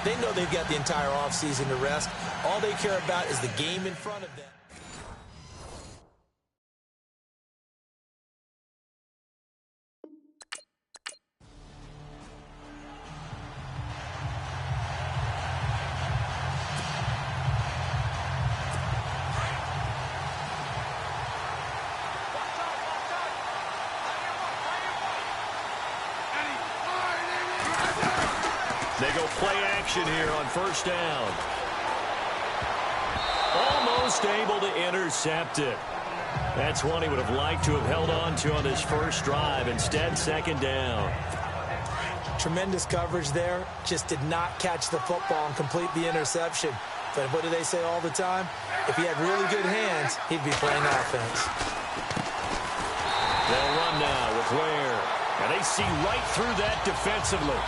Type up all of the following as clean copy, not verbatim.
They know they've got the entire offseason to rest. All they care about is the game in front of them. They go play action here on first down. Almost able to intercept it. That's one he would have liked to have held on to on this first drive. Instead, second down. Tremendous coverage there. Just did not catch the football and complete the interception. But what do they say all the time? If he had really good hands, he'd be playing offense. They'll run now with Ware. And they see right through that defensively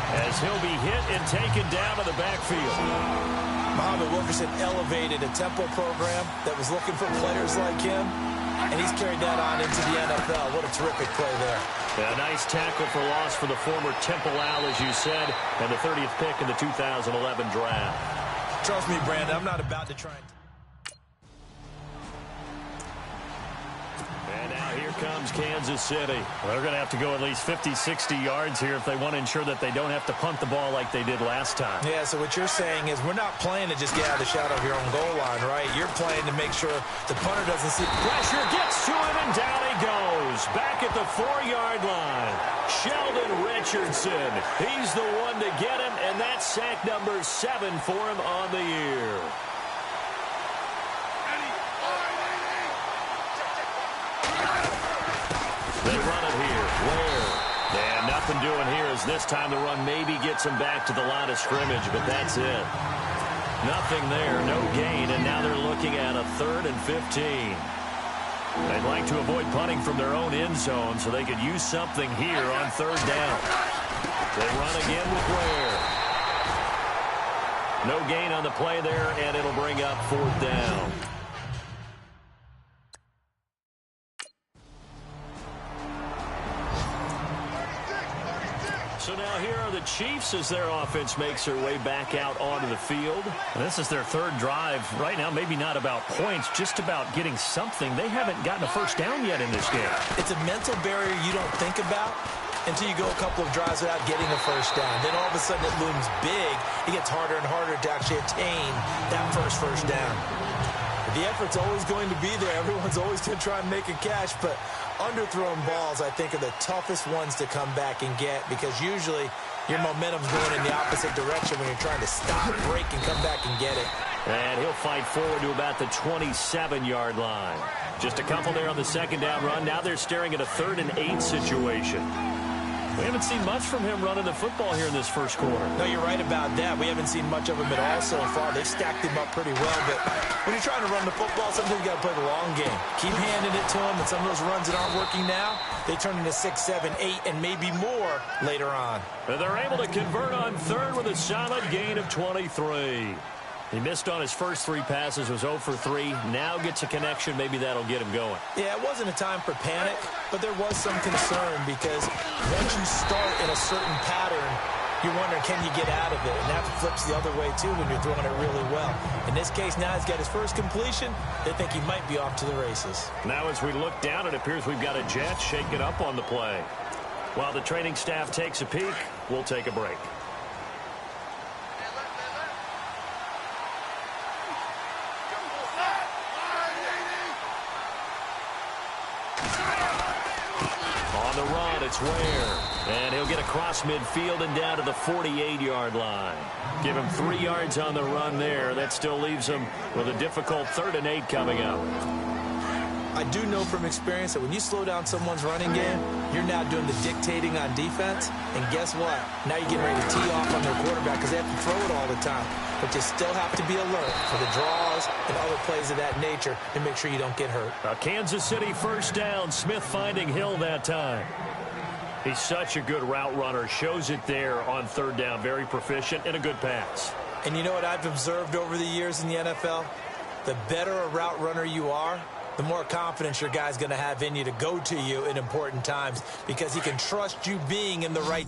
as he'll be hit and taken down to the backfield. Muhammad Wilkerson elevated a Temple program that was looking for players like him, and he's carried that on into the NFL. What a terrific play there. A nice tackle for loss for the former Temple Owl, as you said, and the 30th pick in the 2011 draft. Trust me, Brandon, I'm not about to try and... And now here comes Kansas City. Well, they're going to have to go at least 50, 60 yards here if they want to ensure that they don't have to punt the ball like they did last time. Yeah, so what you're saying is we're not playing to just get out of the shadow of your own goal line, right? You're playing to make sure the punter doesn't see... Pressure gets to him, and down he goes. Back at the 4-yard line. Sheldon Richardson. He's the one to get him, and that's sack number 7 for him on the year. They run it here. Ware. And nothing doing here as this time the run maybe gets him back to the line of scrimmage, but that's it. Nothing there, no gain, and now they're looking at a 3rd and 15. They'd like to avoid punting from their own end zone so they could use something here on 3rd down. They run again with Ware. No gain on the play there, and it'll bring up 4th down. So now here are the Chiefs as their offense makes their way back out onto the field. And this is their 3rd drive. Right now, maybe not about points, just about getting something. They haven't gotten a first down yet in this game. It's a mental barrier you don't think about until you go a couple of drives without getting a first down. Then all of a sudden it looms big. It gets harder and harder to actually attain that first down. The effort's always going to be there. Everyone's always going to try and make a catch, but underthrown balls, I think, are the toughest ones to come back and get because usually your momentum's going in the opposite direction when you're trying to stop, break, and come back and get it. And he'll fight forward to about the 27-yard line. Just a couple there on the second down run. Now they're staring at a 3rd and 8 situation. We haven't seen much from him running the football here in this first quarter. No, you're right about that. We haven't seen much of him at all so far. They've stacked him up pretty well, but when you're trying to run the football, sometimes you got to play the long game. Keep handing it to him, and some of those runs that aren't working now, they turn into 6, 7, 8, and maybe more later on. And they're able to convert on 3rd with a solid gain of 23. He missed on his first 3 passes, was 0 for 3. Now gets a connection. Maybe that'll get him going. Yeah, it wasn't a time for panic, but there was some concern because once you start in a certain pattern, you're wondering, can you get out of it? And that flips the other way, too, when you're throwing it really well. In this case, now he's got his first completion. They think he might be off to the races. Now as we look down, it appears we've got a jet shaking up on the play. While the training staff takes a peek, we'll take a break. On the run, it's Ware. And he'll get across midfield and down to the 48-yard line. Give him 3 yards on the run there. That still leaves him with a difficult 3rd and 8 coming up. I do know from experience that when you slow down someone's running game, you're now doing the dictating on defense. And guess what? Now you're getting ready to tee off on their quarterback because they have to throw it all the time. But you still have to be alert for the draws and other plays of that nature and make sure you don't get hurt. A Kansas City first down. Smith finding Hill that time. He's such a good route runner. Shows it there on 3rd down. Very proficient and a good pass. And you know what I've observed over the years in the NFL? The better a route runner you are, the more confidence your guy's going to have in you to go to you in important times because he can trust you being in the right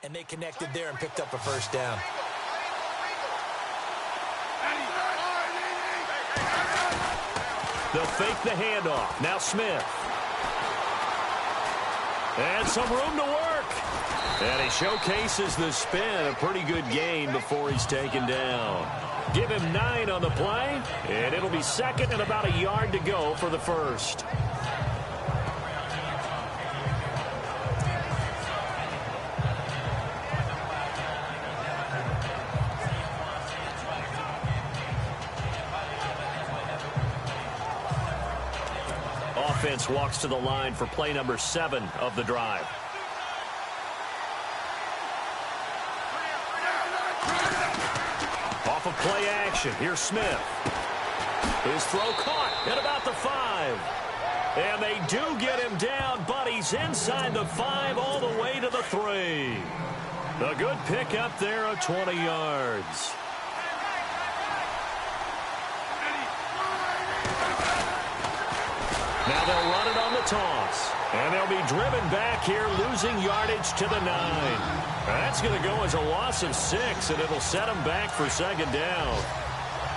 And they connected there and picked up a first down. They'll fake the handoff. Now Smith. And some room to work. And he showcases the spin. A pretty good gain before he's taken down. Give him 9 on the play. And it'll be second and about a yard to go for the first. Offense walks to the line for play number 7 of the drive. Off of play action, here's Smith. His throw caught at about the 5. And they do get him down, but he's inside the 5 all the way to the 3. A good pickup there of 20 yards. Now they'll run it on the toss. And they'll be driven back here, losing yardage to the 9. That's going to go as a loss of 6, and it'll set him back for second down.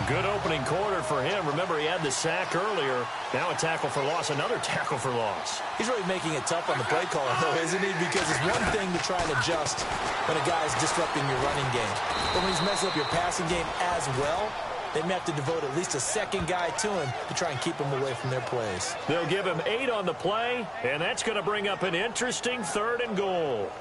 Good opening quarter for him. Remember, he had the sack earlier. Now a tackle for loss, another tackle for loss. He's really making it tough on the play caller, though, isn't he? Because it's one thing to try and adjust when a guy's disrupting your running game. But when he's messing up your passing game as well, they may have to devote at least a second guy to him to try and keep him away from their plays. They'll give him 8 on the play, and that's going to bring up an interesting 3rd and goal.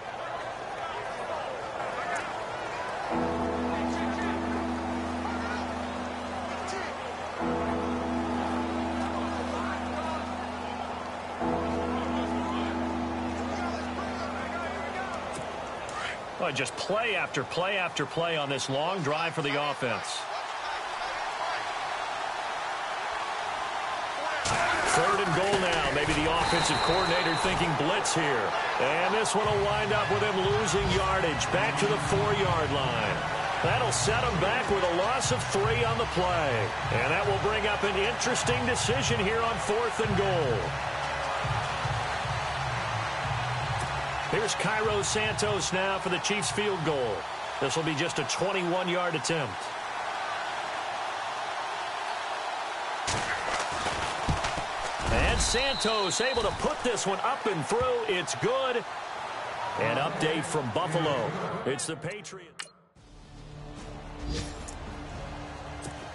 Well, just play after play after play on this long drive for the offense. 3rd and goal now. Maybe the offensive coordinator thinking blitz here. And this one will wind up with him losing yardage back to the 4-yard line. That'll set him back with a loss of 3 on the play. And that will bring up an interesting decision here on 4th and goal. Here's Cairo Santos now for the Chiefs field goal. This will be just a 21-yard attempt. And Santos able to put this one up and through. It's good. An update from Buffalo. It's the Patriots.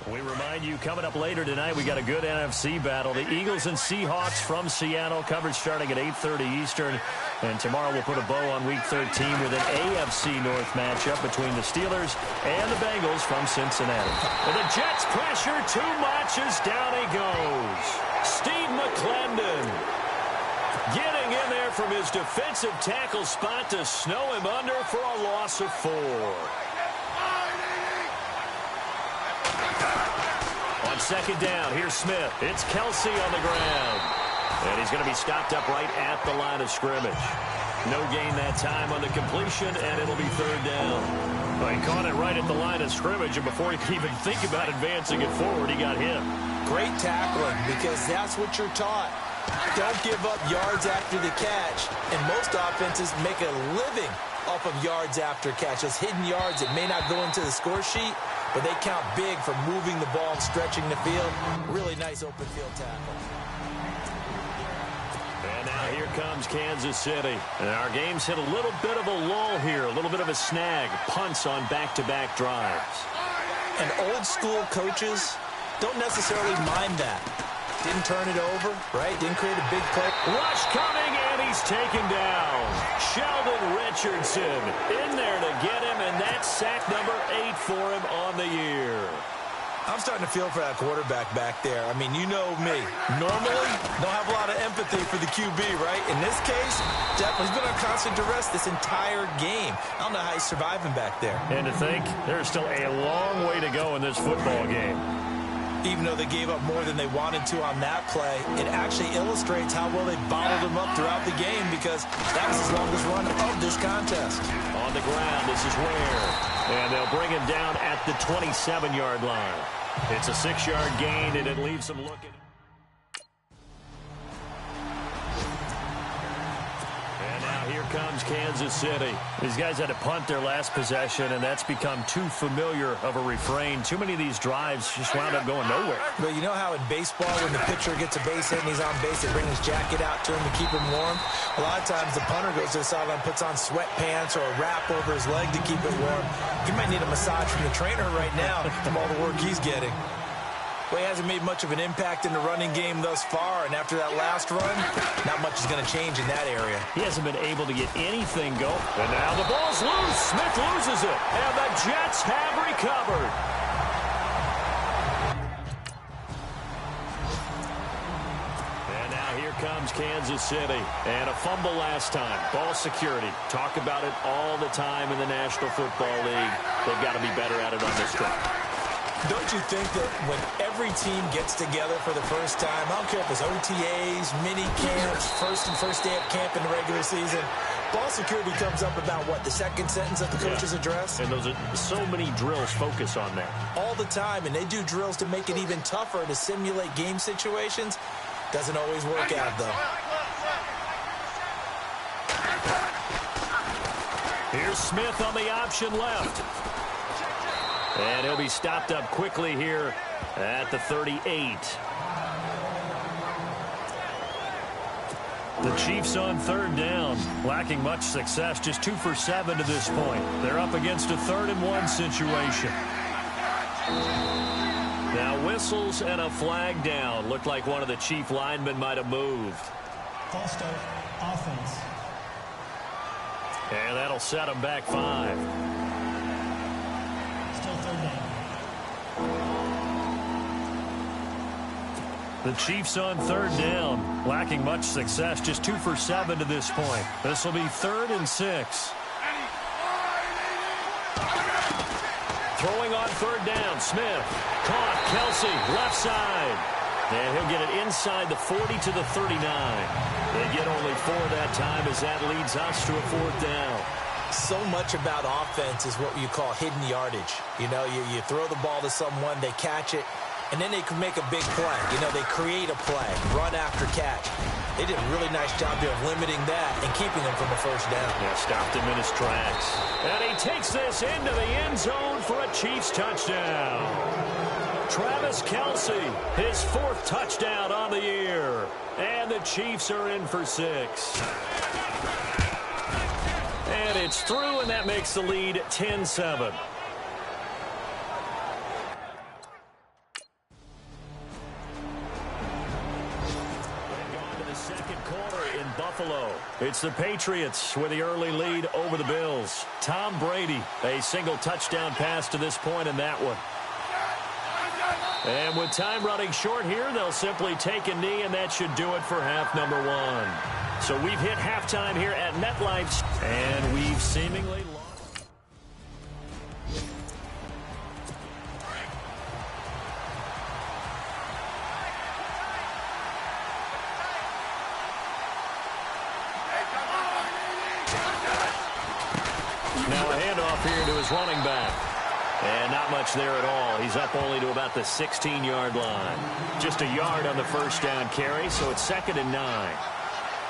We remind you, coming up later tonight, we got a good NFC battle. The Eagles and Seahawks from Seattle, coverage starting at 8:30 Eastern. And tomorrow we'll put a bow on Week 13 with an AFC North matchup between the Steelers and the Bengals from Cincinnati. And the Jets pressure too much as down he goes. Steve McClendon getting in there from his defensive tackle spot to snow him under for a loss of 4. On second down, here's Smith. It's Kelsey on the ground. And he's going to be stopped up right at the line of scrimmage. No gain that time on the completion, and it'll be 3rd down. Well, he caught it right at the line of scrimmage, and before he could even think about advancing it forward, he got hit. Great tackling, because that's what you're taught. Don't give up yards after the catch. And most offenses make a living off of yards after catch. Those hidden yards that may not go into the score sheet, but they count big for moving the ball and stretching the field. Really nice open field tackle. And now here comes Kansas City. And our game's hit a little bit of a lull here, a little bit of a snag. Punts on back-to-back drives. And old school coaches don't necessarily mind that. Didn't turn it over, right? Didn't create a big play. Rush coming, and he's taken down. Sheldon Richardson in there to get him, and that's sack number 8 for him on the year. I'm starting to feel for that quarterback back there. I mean, you know me. Normally, don't have a lot of empathy for the QB, right? In this case, definitely he's been on constant duress this entire game. I don't know how he's surviving back there. And to think, there's still a long way to go in this football game. Even though they gave up more than they wanted to on that play, it actually illustrates how well they bottled him up throughout the game, because that was his longest run of this contest. On the ground, this is Ware. And they'll bring him down at the 27-yard line. It's a 6-yard gain, and it leaves him looking. And now here comes Kansas City. These guys had to punt their last possession, and that's become too familiar of a refrain. Too many of these drives just wound up going nowhere. But you know how in baseball, when the pitcher gets a base hit and he's on base, they bring his jacket out to him to keep him warm? A lot of times the punter goes to the sideline, puts on sweatpants or a wrap over his leg to keep it warm. He might need a massage from the trainer right now from all the work he's getting. Well, he hasn't made much of an impact in the running game thus far, and after that last run, not much is going to change in that area. He hasn't been able to get anything going. And now the ball's loose. Smith loses it, and the Jets have recovered. And now here comes Kansas City, and a fumble last time. Ball security. Talk about it all the time in the National Football League. They've got to be better at it on this drive. Don't you think that when every team gets together for the first time, I don't care if it's OTAs, mini camps, first day of camp in the regular season, ball security comes up about, what, the second sentence of the coach's address? And those are so many drills focus on that. All the time, and they do drills to make it even tougher to simulate game situations. Doesn't always work out, though. Here's Smith on the option left. And he'll be stopped up quickly here at the 38. The Chiefs on third down, lacking much success, just 2 for 7 to this point. They're up against a 3rd-and-1 situation. Now whistles and a flag down. Looked like one of the Chief linemen might have moved. False start, offense. And that'll set them back 5. The Chiefs on third down, lacking much success, just 2 for 7 to this point. This will be 3rd and 6. Throwing on third down, Smith. Caught, Kelsey, left side. And he'll get it inside the 40 to the 39. They get only 4 that time as that leads us to a 4th down. So much about offense is what you call hidden yardage. You know, you throw the ball to someone, they catch it, and then they can make a big play. You know, they create a play, run after catch. They did a really nice job there of limiting that and keeping them from a first down. Yeah, stopped him in his tracks. And he takes this into the end zone for a Chiefs touchdown. Travis Kelsey, his 4th touchdown on the year. And the Chiefs are in for 6. And it's through, and that makes the lead 10-7. Buffalo. It's the Patriots with the early lead over the Bills. Tom Brady, a single touchdown pass to this point in that one. And with time running short here, they'll simply take a knee, and that should do it for half number 1. So we've hit halftime here at MetLife, and we've seemingly lost. Now a handoff here to his running back. And not much there at all. He's up only to about the 16-yard line. Just a yard on the first down carry, so it's 2nd and 9.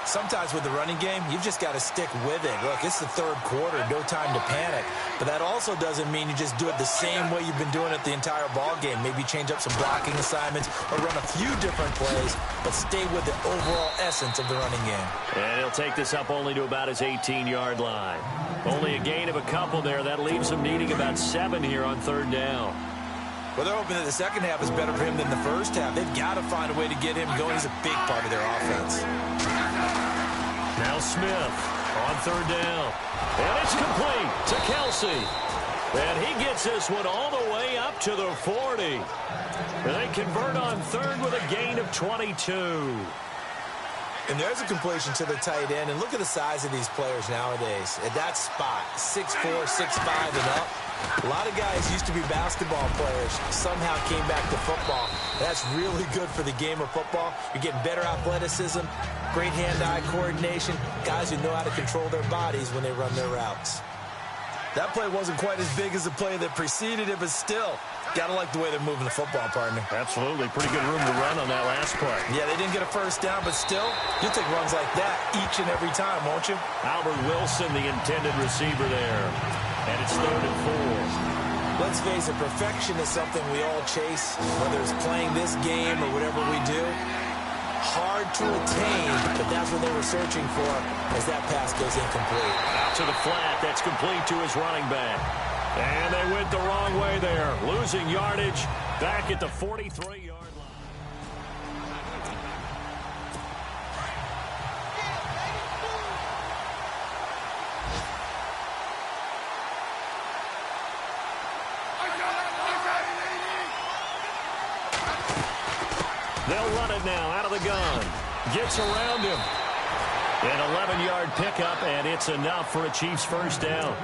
Sometimes with the running game, you've just got to stick with it. Look, it's the 3rd quarter, no time to panic. But that also doesn't mean you just do it the same way you've been doing it the entire ball game. Maybe change up some blocking assignments or run a few different plays, but stay with the overall essence of the running game. And he'll take this up only to about his 18-yard line. Only a gain of a couple there. That leaves him needing about 7 here on third down. Well, they're hoping that the second half is better for him than the first half. They've got to find a way to get him going. He's a big part of their offense. Now Smith on third down. And it's complete to Kelsey. And he gets this one all the way up to the 40. And they convert on third with a gain of 22. And there's a completion to the tight end. And look at the size of these players nowadays. At that spot, 6'4", 6'5", and up. A lot of guys used to be basketball players, somehow came back to football. That's really good for the game of football. You're getting better athleticism, great hand-eye coordination, guys who know how to control their bodies when they run their routes. That play wasn't quite as big as the play that preceded it, but still, got to like the way they're moving the football, partner. Absolutely. Pretty good room to run on that last play. Yeah, they didn't get a first down, but still, you'll take runs like that each and every time, won't you? Albert Wilson, the intended receiver there. And it's 3rd and 4. Let's face it, perfection is something we all chase, whether it's playing this game or whatever we do. Hard to attain, but that's what they were searching for as that pass goes incomplete. Out to the flat. That's complete to his running back. And they went the wrong way there. Losing yardage back at the 43-yard line. They'll run it now out of the gun. Gets around him. An 11-yard pickup, and it's enough for a Chiefs first down.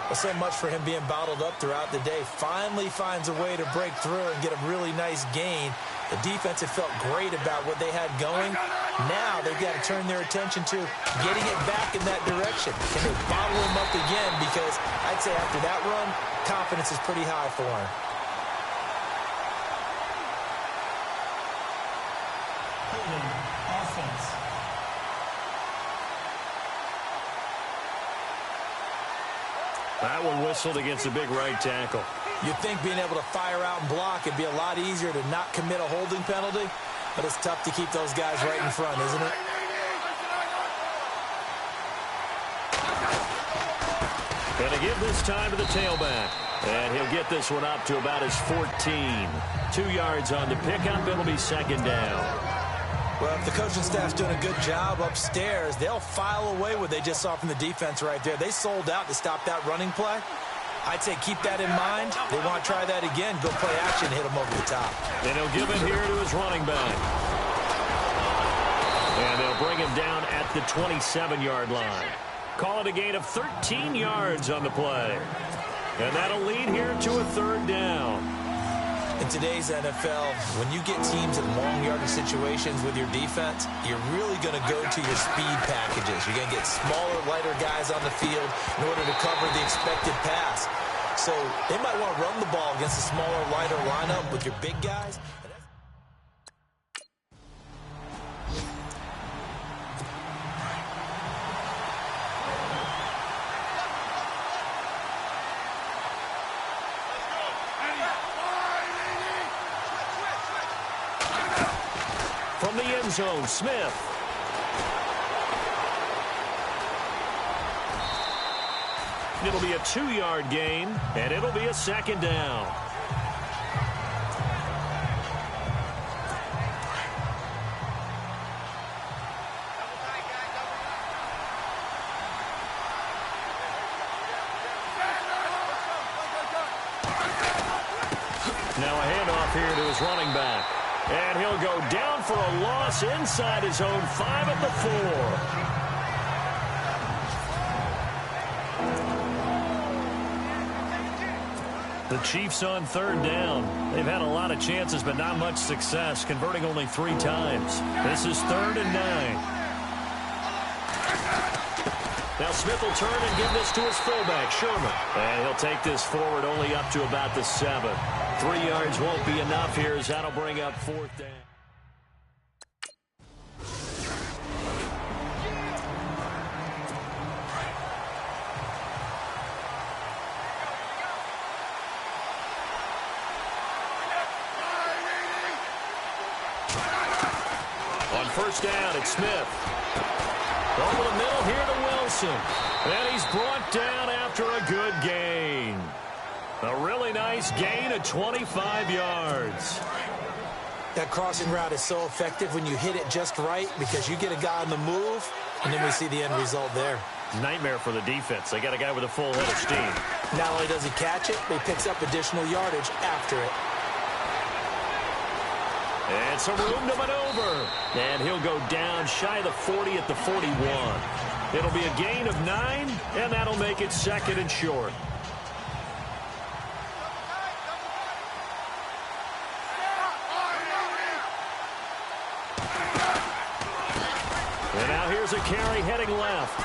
Well, so much for him being bottled up throughout the day. Finally finds a way to break through and get a really nice gain. The defense had felt great about what they had going. Now they've got to turn their attention to getting it back in that direction. Can they bottle him up again? Because I'd say after that run, confidence is pretty high for him. Offense. That one whistled against a big right tackle. You'd think being able to fire out and block would be a lot easier to not commit a holding penalty, but it's tough to keep those guys right in front, isn't it? Going to give this time to the tailback. And he'll get this one up to about his 14. 2 yards on the pickup. It'll be 2nd down. Well, if the coaching staff's doing a good job upstairs, they'll file away what they just saw from the defense right there. They sold out to stop that running play. I'd say keep that in mind. They want to try that again. Go play action, hit them over the top. And he'll give it here to his running back. And they'll bring him down at the 27-yard line. Call it a gain of 13 yards on the play. And that'll lead here to a 3rd down. In today's NFL, when you get teams in long yardage situations with your defense, you're really going to go to your speed packages. You're going to get smaller, lighter guys on the field in order to cover the expected pass. So they might want to run the ball against a smaller, lighter lineup with your big guys. From the end zone, Smith. It'll be a 2-yard gain, and it'll be a 2nd down. Now a handoff here to his running back. And he'll go down for a loss inside his own 5 at the 4. The Chiefs on 3rd down. They've had a lot of chances, but not much success, converting only 3 times. This is 3rd and 9. Now Smith will turn and give this to his fullback, Sherman. And he'll take this forward only up to about the 7. 3 yards won't be enough here as that'll bring up 4th down. On 1st down, it's Smith. Over the middle here to Wilson. And he's brought down after a good gain. A really nice gain of 25 yards. That crossing route is so effective when you hit it just right because you get a guy on the move, and then we see the end result there. Nightmare for the defense. They got a guy with a full head of steam. Not only does he catch it, but he picks up additional yardage after it. And some room to maneuver. And he'll go down shy of the 40 at the 41. It'll be a gain of 9, and that'll make it 2nd and short. And now here's a carry heading left.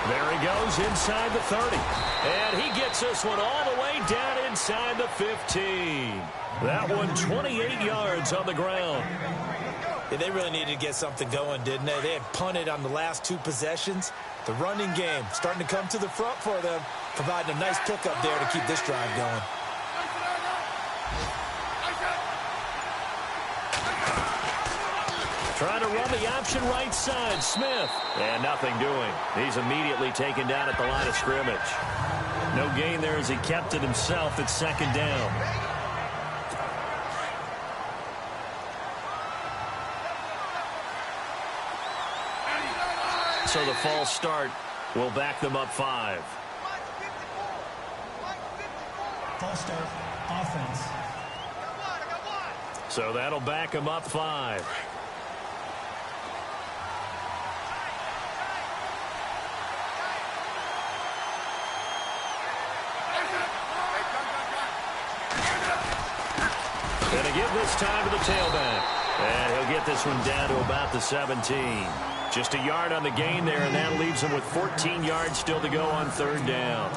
There he goes inside the 30. And he gets this one all the way down inside the 15. That one 28 yards on the ground. Yeah, they really needed to get something going, didn't they? They had punted on the last 2 possessions. The running game starting to come to the front for them, providing a nice pickup there to keep this drive going. Trying to run the option right side, Smith. And nothing doing. He's immediately taken down at the line of scrimmage. No gain there as he kept it himself at second down. So the false start will back them up 5. False start, offense. So that'll back them up 5. And again this time to the tailback. And he'll get this one down to about the 17. Just a yard on the gain there, and that leaves him with 14 yards still to go on third down.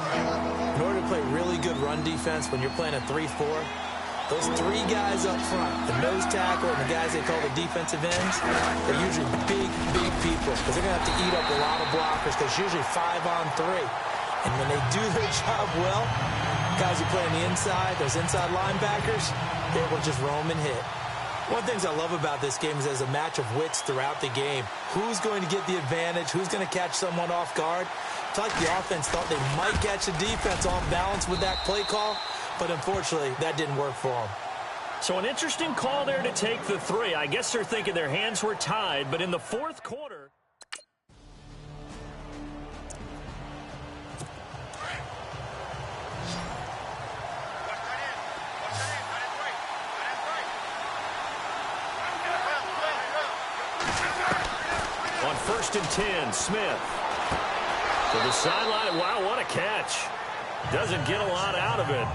In order to play really good run defense when you're playing a 3-4, those 3 guys up front, the nose tackle and the guys they call the defensive ends, they're usually big people because they're going to have to eat up a lot of blockers because it's usually 5 on 3. And when they do their job well, guys who play on the inside, those inside linebackers, they will just roam and hit. One of the things I love about this game is there's a match of wits throughout the game. Who's going to get the advantage? Who's going to catch someone off guard? It's like the offense thought they might catch the defense off balance with that play call, but unfortunately, that didn't work for them. So an interesting call there to take the 3. I guess they're thinking their hands were tied, but in the fourth quarter... On 1st and 10, Smith. To the sideline. Wow, what a catch. Doesn't get a lot out of it,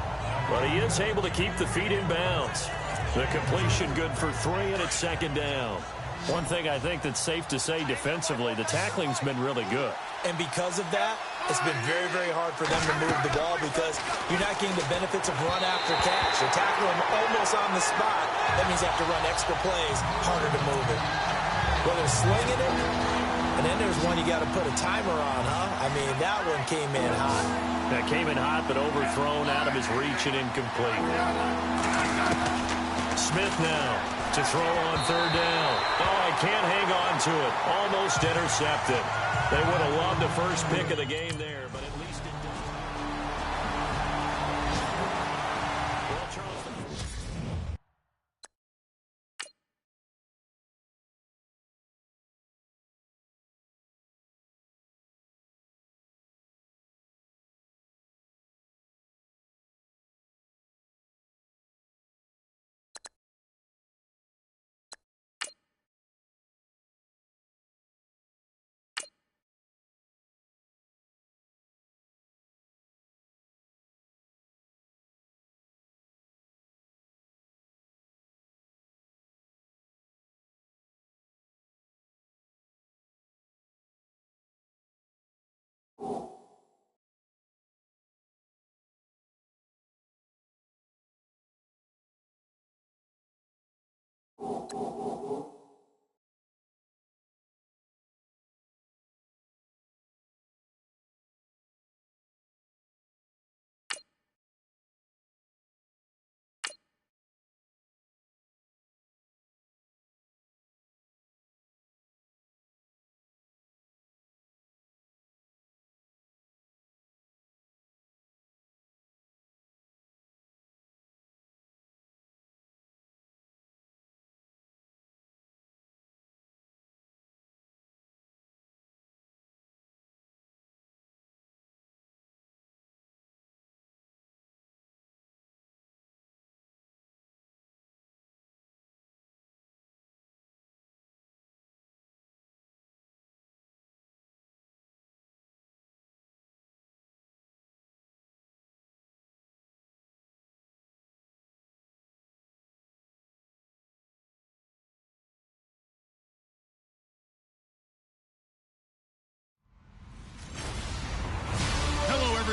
but he is able to keep the feet in bounds. The completion good for 3, and it's second down. One thing I think that's safe to say defensively, the tackling's been really good. And because of that, it's been very, very hard for them to move the ball because you're not getting the benefits of run after catch. You're tackling almost on the spot. That means you have to run extra plays, harder to move it. Whether slinging it, and then there's one you got to put a timer on, huh? I mean, that one came in hot. That came in hot, but overthrown out of his reach and incomplete. Smith now to throw on third down. Oh, I can't hang on to it. Almost intercepted. They would have loved the first pick of the game there, but at least it did. Well, Charles...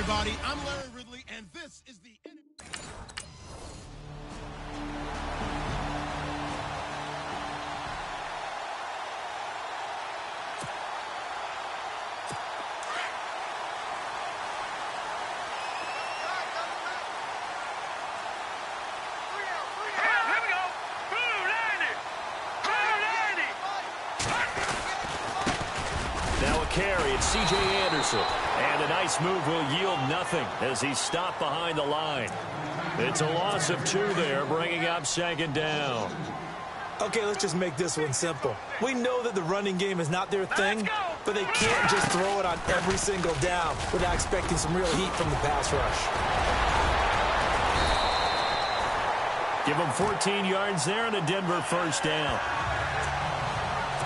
everybody. I'm Larry Ridley, and this is the... Now a carry, it's C.J. Anderson. And a nice move will yield nothing as he's stopped behind the line. It's a loss of 2 there, bringing up second down. Okay, let's just make this one simple. We know that the running game is not their thing, but they can't just throw it on every single down without expecting some real heat from the pass rush. Give them 14 yards there and a Denver first down.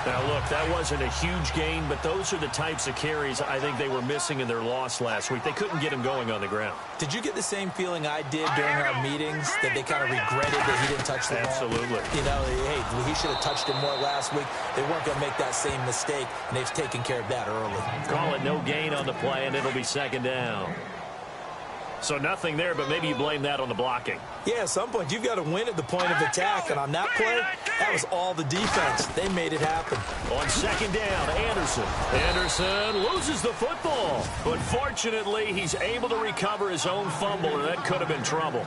Now, look, that wasn't a huge gain, but those are the types of carries I think they were missing in their loss last week. They couldn't get him going on the ground. Did you get the same feeling I did during our meetings, that they kind of regretted that he didn't touch the ball? Absolutely. You know, hey, he should have touched it more last week. They weren't going to make that same mistake, and they've taken care of that early. Call it no gain on the play, and it'll be second down. So nothing there, but maybe you blame that on the blocking. Yeah, at some point, you've got to win at the point of attack. And on that play, that was all the defense. They made it happen. On second down, Anderson. Anderson loses the football. But fortunately, he's able to recover his own fumble, and that could have been trouble.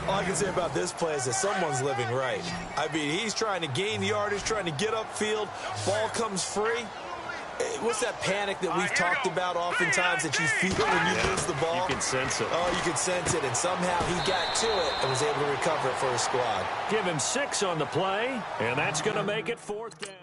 All I can say about this play is that someone's living right. I mean, he's trying to gain yardage, trying to get upfield. Ball comes free. What's that panic that we've talked about oftentimes that you feel when you lose the ball? You can sense it. Oh, you can sense it, and somehow he got to it and was able to recover it for his squad. Give him 6 on the play, and that's going to make it fourth down.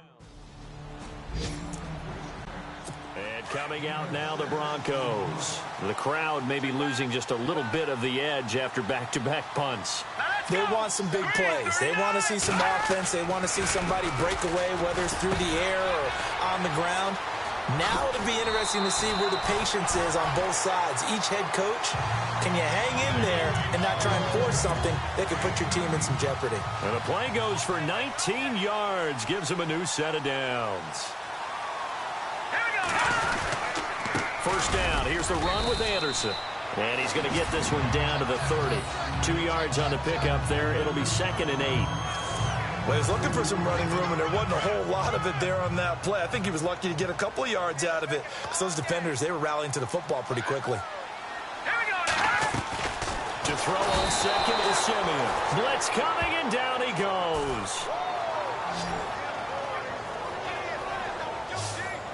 And coming out now, the Broncos. The crowd may be losing just a little bit of the edge after back-to-back punts. They want some big plays. They want to see some offense. They want to see somebody break away, whether it's through the air or on the ground. Now it'll be interesting to see where the patience is on both sides. Each head coach, can you hang in there and not try and force something that could put your team in some jeopardy? And the play goes for 19 yards, gives him a new set of downs. First down, here's the run with Anderson. And he's going to get this one down to the 30. 2 yards on the pickup there. It'll be 2nd and 8. Well, he's looking for some running room, and there wasn't a whole lot of it there on that play. I think he was lucky to get a couple of yards out of it, because those defenders, they were rallying to the football pretty quickly. To throw on second is Simeon. Blitz coming, and down he goes.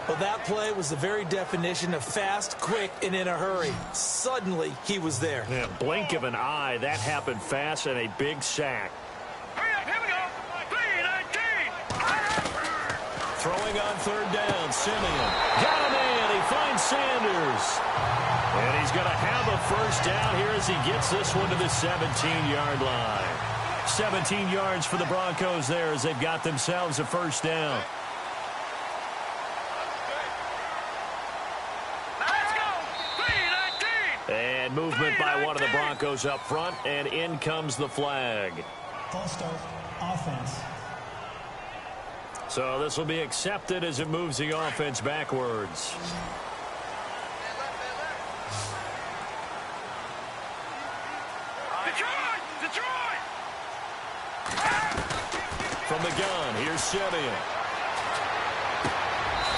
Well, that play was the very definition of fast, quick, and in a hurry. Suddenly, he was there. Yeah, blink of an eye. That happened fast and a big sack. Throwing on third down, Simeon. Got him in. He finds Sanders. And he's going to have a first down here as he gets this one to the 17-yard line. 17 yards for the Broncos there as they've got themselves a first down. And movement by one of the Broncos up front, and in comes the flag. False start, offense. So this will be accepted as it moves the offense backwards. Detroit! From the gun, here's Simeon.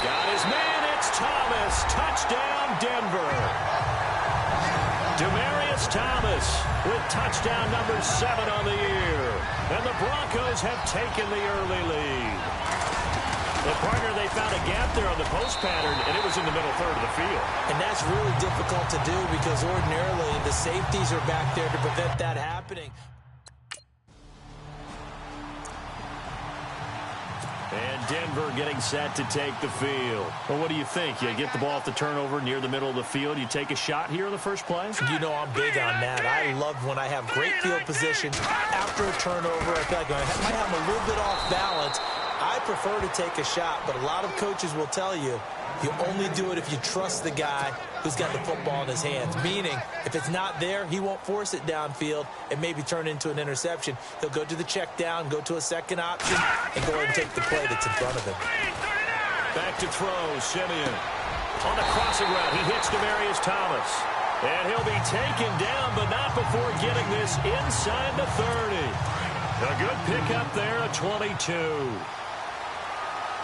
Got his man, it's Thomas. Touchdown, Denver. Demaryius Thomas with touchdown number 7 on the year. And the Broncos have taken the early lead. The partner, they found a gap there on the post pattern, and it was in the middle third of the field. And that's really difficult to do because ordinarily the safeties are back there to prevent that happening. And Denver getting set to take the field. Well, what do you think? You get the ball off the turnover near the middle of the field. You take a shot here in the first play? You know I'm big on that. I love when I have great field position after a turnover. I feel like I might have a little bit off balance. I prefer to take a shot, but a lot of coaches will tell you, you only do it if you trust the guy who's got the football in his hands. Meaning, if it's not there, he won't force it downfield and maybe turn into an interception. He'll go to the check down, go to a second option, and go ahead and take the play that's in front of him. Back to throw, Simeon. On the crossing route, he hits Demaryius Thomas. And he'll be taken down, but not before getting this inside the 30. A good pickup there at 22.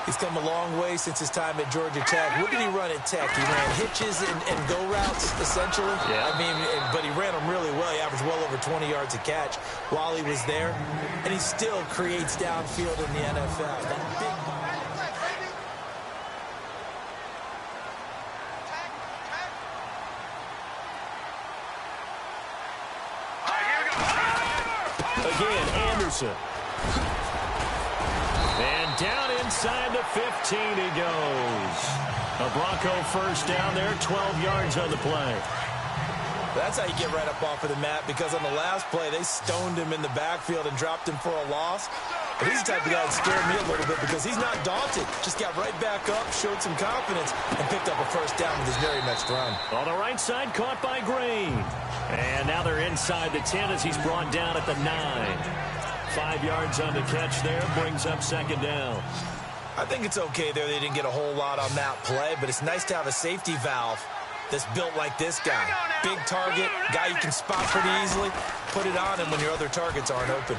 He's come a long way since his time at Georgia Tech. What did he run at Tech? He ran hitches and go routes, essentially. Yeah. I mean, but he ran them really well. He averaged well over 20 yards a catch while he was there. And he still creates downfield in the NFL. That big... Again, Anderson. And down inside the 15 he goes. A Bronco first down there, 12 yards on the play. That's how you get right up off of the mat, because on the last play, they stoned him in the backfield and dropped him for a loss. But he's the type of guy that scared me a little bit because he's not daunted. Just got right back up, showed some confidence, and picked up a first down with his very next run. On the right side, caught by Green. And now they're inside the 10 as he's brought down at the 9. 5 yards on the catch there, brings up second down. I think it's okay there. They didn't get a whole lot on that play, but it's nice to have a safety valve that's built like this guy. Big target, guy you can spot pretty easily. Put it on him when your other targets aren't open.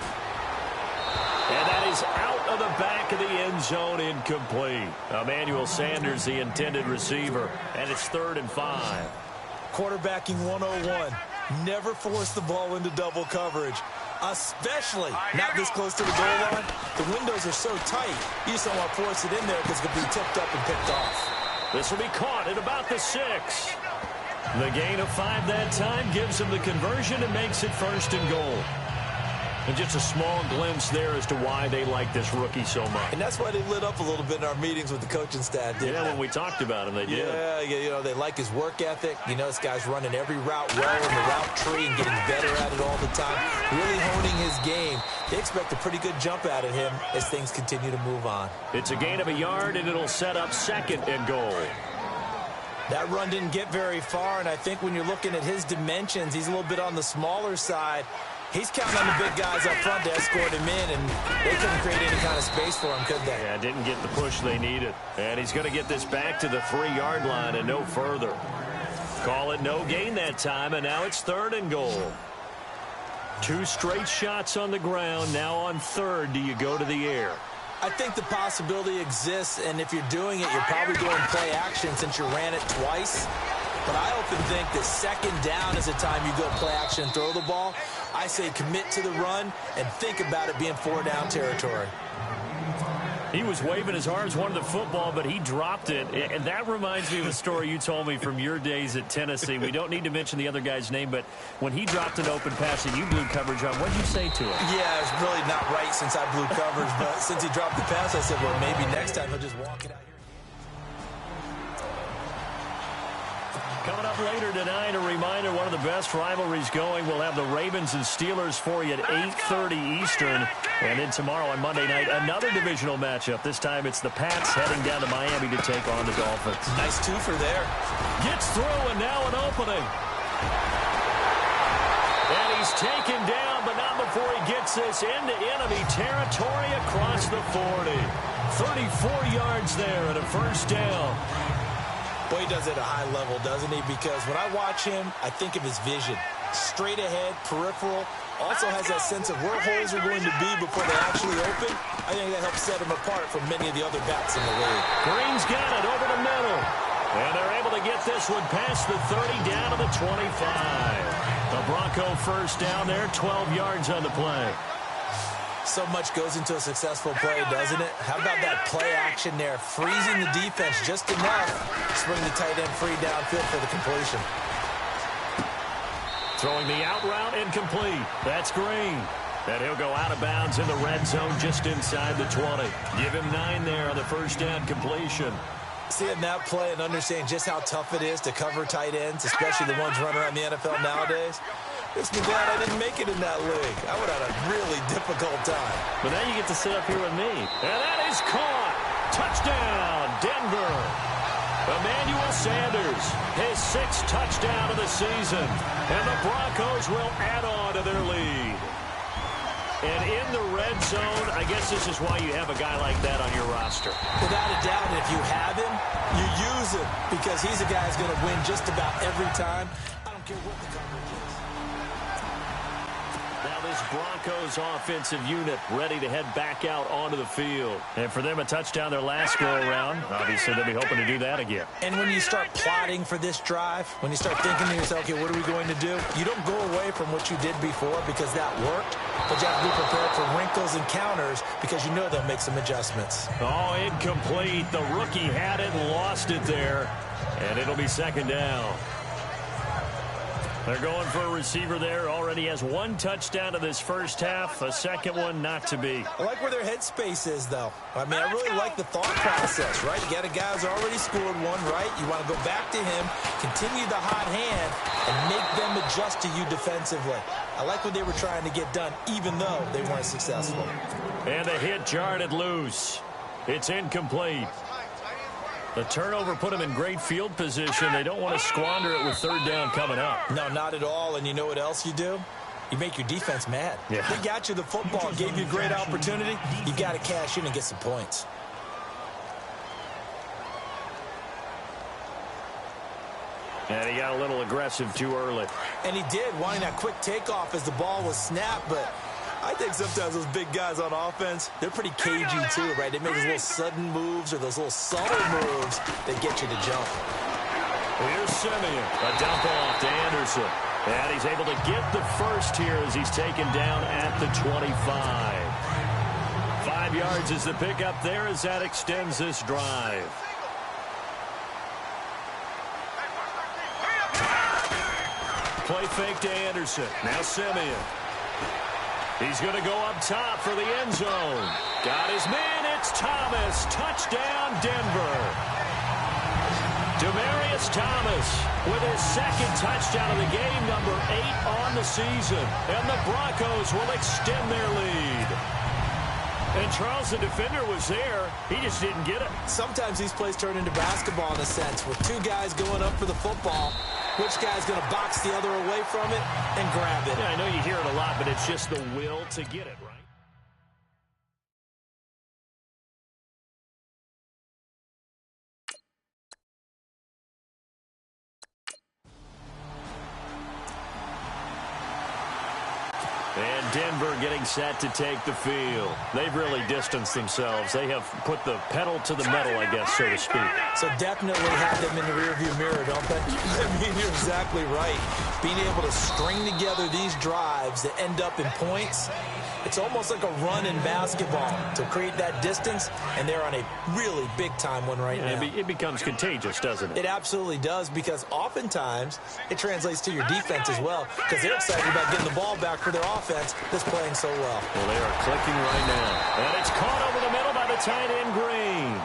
And that is out of the back of the end zone, incomplete. Emmanuel Sanders, the intended receiver, and it's 3rd and 5. Quarterbacking 101. Never force the ball into double coverage, especially not this close to the goal line. The windows are so tight, you just don't want to force it in there because it could be tipped up and picked off. This will be caught at about the 6. The gain of 5 that time gives him the conversion and makes it 1st and goal. And just a small glimpse there as to why they like this rookie so much. And that's why they lit up a little bit in our meetings with the coaching staff. Yeah, when we talked about him, they did. Yeah, you know, they like his work ethic. You know, this guy's running every route well in the route tree and getting better at it all the time. Really honing his game. They expect a pretty good jump out of him as things continue to move on. It's a gain of a yard, and it'll set up 2nd and goal. That run didn't get very far, and I think when you're looking at his dimensions, he's a little bit on the smaller side. He's counting on the big guys up front to escort him in, and they couldn't create any kind of space for him, could they? Yeah, didn't get the push they needed. And he's going to get this back to the 3-yard line and no further. Call it no gain that time, and now it's 3rd and goal. 2 straight shots on the ground. Now on 3rd, do you go to the air? I think the possibility exists, and if you're doing it, you're probably doing play action since you ran it twice. But I often think that 2nd down is the time you go play action and throw the ball. I say commit to the run and think about it being 4-down territory. He was waving his arms, wanted the football, but he dropped it. And that reminds me of a story you told me from your days at Tennessee. We don't need to mention the other guy's name, but when he dropped an open pass and you blew coverage on, what did you say to him? Yeah, it's really not right since I blew coverage, but since he dropped the pass, I said, well, maybe next time he'll just walk it out here. Coming up later tonight, a reminder, one of the best rivalries going. We'll have the Ravens and Steelers for you at 8:30 Eastern. And then tomorrow on Monday night, another divisional matchup. This time it's the Pats heading down to Miami to take on the Dolphins. Nice twofer there. Gets through, and now an opening. And he's taken down, but not before he gets this into enemy territory across the 40. 34 yards there and a 1st down. Boy, he does it at a high level, doesn't he? Because when I watch him, I think of his vision. Straight ahead, peripheral. Also has that sense of where holes are going to be before they actually open. I think that helps set him apart from many of the other backs in the league. Green's got it over the middle. And they're able to get this one past the 30 down to the 25. The Bronco first down there, 12 yards on the play. So much goes into a successful play, doesn't it? How about that play action there? Freezing the defense just enough to bring the tight end free downfield for the completion. Throwing the out route incomplete. That's Green. And he'll go out of bounds in the red zone just inside the 20. Give him 9 there on the 1st down completion. Seeing that play and understanding just how tough it is to cover tight ends, especially the ones running around the NFL nowadays, makes me glad I didn't make it in that league. I would have had a really difficult time. But now you get to sit up here with me. And that is caught. Touchdown, Denver. Emmanuel Sanders, his 6th touchdown of the season. And the Broncos will add on to their lead. And in the red zone, I guess this is why you have a guy like that on your roster. Without a doubt, and if you have him, you use him because he's a guy who's going to win just about every time. care what the coverage is. Now this Broncos offensive unit ready to head back out onto the field. And for them, a touchdown their last go-around. Obviously, they'll be hoping to do that again. And when you start plotting for this drive, when you start thinking to yourself, okay, what are we going to do? You don't go away from what you did before because that worked, but you have to be prepared for wrinkles and counters because you know they'll make some adjustments. Oh, incomplete. The rookie had it and lost it there. And it'll be second down. They're going for a receiver there. Already has one touchdown in this first half. A second one not to be. I like where their headspace is, though. I mean, I really like the thought process, right? You got a guy who's already scored one, right? You want to go back to him, continue the hot hand, and make them adjust to you defensively. I like what they were trying to get done, even though they weren't successful. And the hit jarred it loose. It's incomplete. The turnover put them in great field position. They don't want to squander it with third down coming up. No, not at all. And you know what else you do? You make your defense mad. Yeah. They got you the football, gave you a great opportunity. You got to cash in and get some points. And he got a little aggressive too early. And he did, wanting that quick takeoff as the ball was snapped, but I think sometimes those big guys on offense, they're pretty cagey too, right? They make those little sudden moves or those little subtle moves that get you to jump. Here's Simeon. A dump off to Anderson. And he's able to get the first here as he's taken down at the 25. 5 yards is the pickup there as that extends this drive. Play fake to Anderson. Now Simeon. He's going to go up top for the end zone. Got his man. It's Thomas. Touchdown, Denver. Demaryius Thomas with his second touchdown of the game, number 8 on the season. And the Broncos will extend their lead. And Charles, the defender, was there. He just didn't get it. Sometimes these plays turn into basketball in a sense, with two guys going up for the football. Which guy's going to box the other away from it and grab it? Yeah, I know you hear it a lot, but it's just the will to get it, right? And Denver getting set to take the field. They've really distanced themselves. They have put the pedal to the metal, I guess, so to speak. So definitely have them in the rearview mirror, don't they? I mean, you're exactly right. Being able to string together these drives that end up in points, it's almost like a run in basketball to create that distance, and they're on a really big-time one right now. It becomes contagious, doesn't it? It absolutely does, because oftentimes it translates to your defense as well, because they're excited about getting the ball back for their offense that's playing so well. Well, they are clicking right now. And it's caught over the middle by the tight end, Green.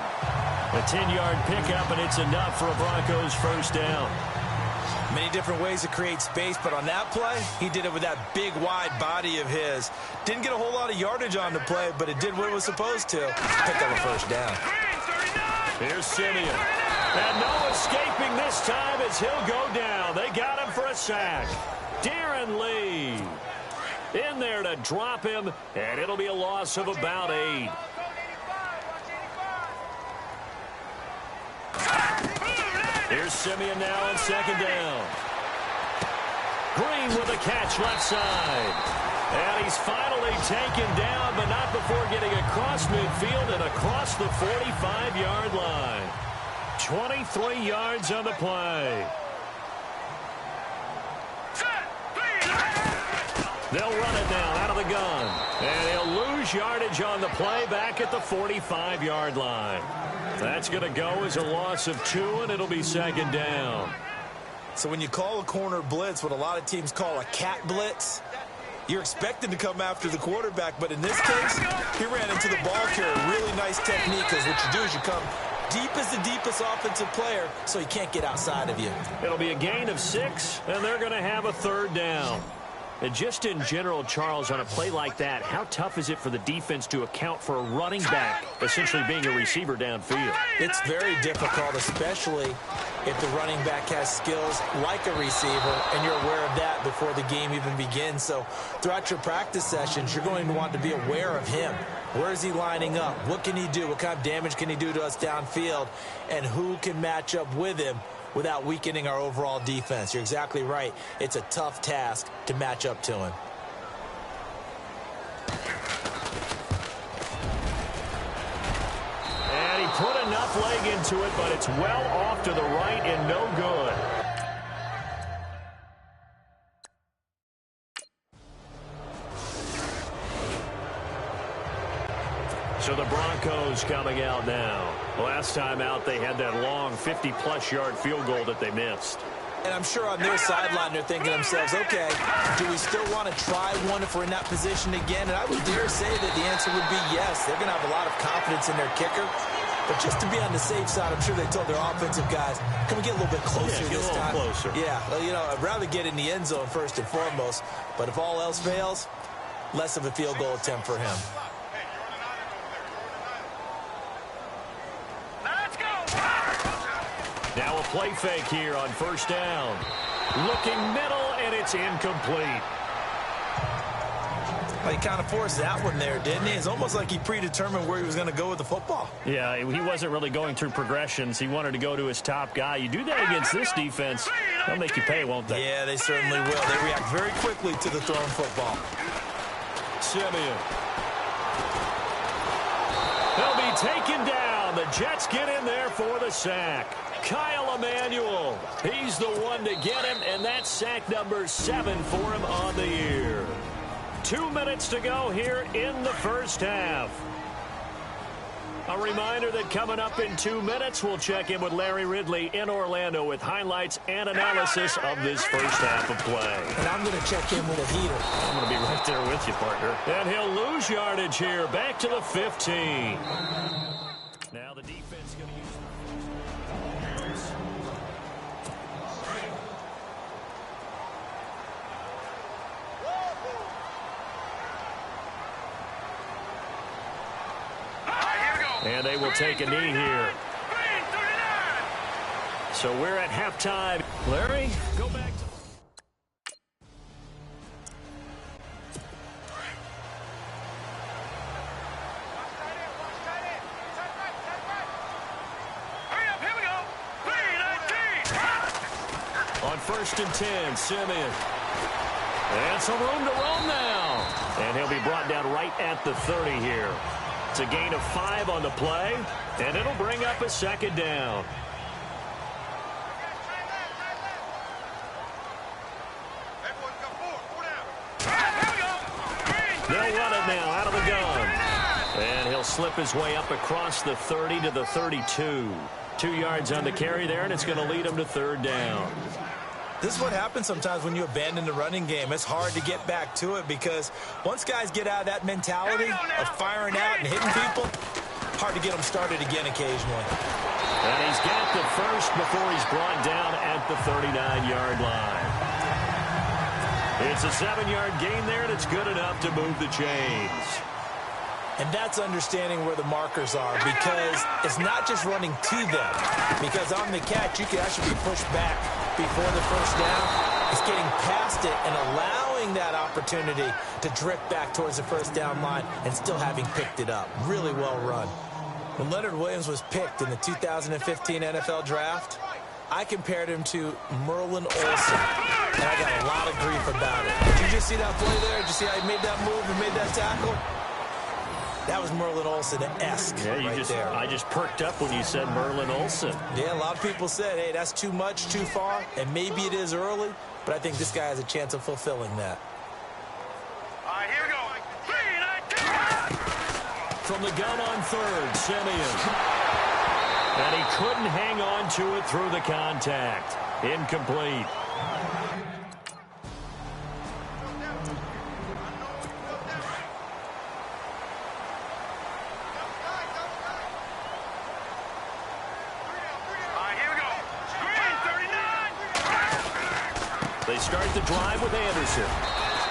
A 10-yard pickup, and it's enough for a Broncos first down. Many different ways to create space, but on that play, he did it with that big, wide body of his. Didn't get a whole lot of yardage on the play, but it did what it was supposed to. Pick up a first down. Here's Simeon. And no escaping this time as he'll go down. They got him for a sack. Darren Lee in there to drop him, and it'll be a loss of about 8. Here's Simeon now on second down. Green with a catch left side. And he's finally taken down, but not before getting across midfield and across the 45-yard line. 23 yards on the play. They'll run it now out of the gun. And he'll lose yardage on the play back at the 45-yard line. That's going to go as a loss of 2, and it'll be second down. So when you call a corner blitz, what a lot of teams call a cat blitz, you're expected to come after the quarterback. But in this case, he ran into the ball carrier. Really nice technique, because what you do is you come deep as the deepest offensive player, so he can't get outside of you. It'll be a gain of 6, and they're going to have a third down. And just in general, Charles, on a play like that, how tough is it for the defense to account for a running back essentially being a receiver downfield? It's very difficult, especially if the running back has skills like a receiver, and you're aware of that before the game even begins. So throughout your practice sessions, you're going to want to be aware of him. Where is he lining up? What can he do? What kind of damage can he do to us downfield? And who can match up with him without weakening our overall defense. You're exactly right. It's a tough task to match up to him. And he put enough leg into it, but it's well off to the right and no good. So the Broncos coming out now. Last time out, they had that long 50-plus yard field goal that they missed. And I'm sure on their sideline they're thinking to themselves, okay, do we still want to try one if we're in that position again? And I would dare say that the answer would be yes. They're going to have a lot of confidence in their kicker. But just to be on the safe side, I'm sure they told their offensive guys, can we get a little bit closer this time? Closer. Yeah, well, you know, I'd rather get in the end zone first and foremost. But if all else fails, less of a field goal attempt for him. Now a play fake here on first down. Looking middle, and it's incomplete. Well, he kind of forced that one there, didn't he? It's almost like he predetermined where he was going to go with the football. Yeah, he wasn't really going through progressions. He wanted to go to his top guy. You do that against this defense, they'll make you pay, won't they? Yeah, they certainly will. They react very quickly to the thrown football. Simeon. They'll be taken down. The Jets get in there for the sack. Kyle Emanuel, he's the one to get him, and that's sack number 7 for him on the year. 2 minutes to go here in the first half. A reminder that coming up in 2 minutes, we'll check in with Larry Ridley in Orlando with highlights and analysis of this first half of play. And I'm going to check in with a heater. I'm going to be right there with you, partner. And he'll lose yardage here, back to the 15. Now the defense going to use the... And they will take a knee here. So we're at halftime. Larry, go back to... On 1st and 10, Simeon. And some room to roam now. And he'll be brought down right at the 30 here. It's a gain of 5 on the play, and it'll bring up a second down. They'll run it now out of the gun. And he'll slip his way up across the 30 to the 32. 2 yards on the carry there, and it's going to lead him to 3rd down. This is what happens sometimes when you abandon the running game. It's hard to get back to it because once guys get out of that mentality of firing out and hitting people, hard to get them started again occasionally. And he's got the first before he's brought down at the 39-yard line. It's a 7-yard gain there, and it's good enough to move the chains. And that's understanding where the markers are because it's not just running to them. Because on the catch, you can actually be pushed back before the first down. It's getting past it and allowing that opportunity to drift back towards the first down line and still having picked it up. Really well run. When Leonard Williams was picked in the 2015 NFL Draft, I compared him to Merlin Olsen, and I got a lot of grief about it. Did you just see that play there? Did you see how he made that move and made that tackle? That was Merlin Olsen-esque there. I just perked up when you said Merlin Olsen. Yeah, a lot of people said, hey, that's too much, too far, and maybe it is early, but I think this guy has a chance of fulfilling that. All right, here we go. From the gun on 3rd, Simeon. And he couldn't hang on to it through the contact. Incomplete. They start the drive with Anderson.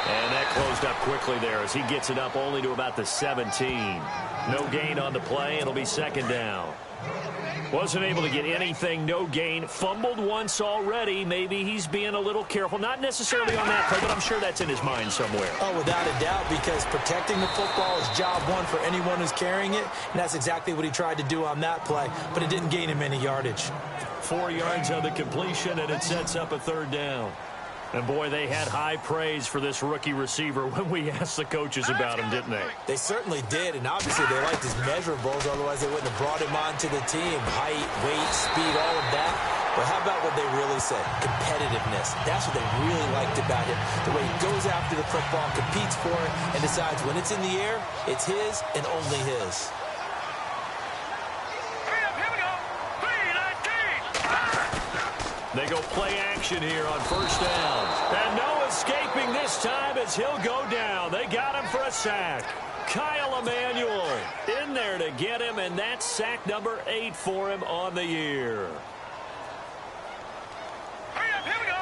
And that closed up quickly there as he gets it up only to about the 17. No gain on the play. It'll be 2nd down. Wasn't able to get anything, no gain. Fumbled once already. Maybe he's being a little careful. Not necessarily on that play, but I'm sure that's in his mind somewhere. Oh, without a doubt, because protecting the football is job one for anyone who's carrying it, and that's exactly what he tried to do on that play, but it didn't gain him any yardage. 4 yards on the completion, and it sets up a third down. And, boy, they had high praise for this rookie receiver when we asked the coaches about him, didn't they? They certainly did, and obviously they liked his measurables. Otherwise, they wouldn't have brought him onto the team. Height, weight, speed, all of that. But how about what they really said? Competitiveness. That's what they really liked about him. The way he goes after the football, competes for it, and decides when it's in the air, it's his and only his. They go play action here on first down. And no escaping this time as he'll go down. They got him for a sack. Kyle Emanuel in there to get him, and that's sack number 8 for him on the year. Here we go.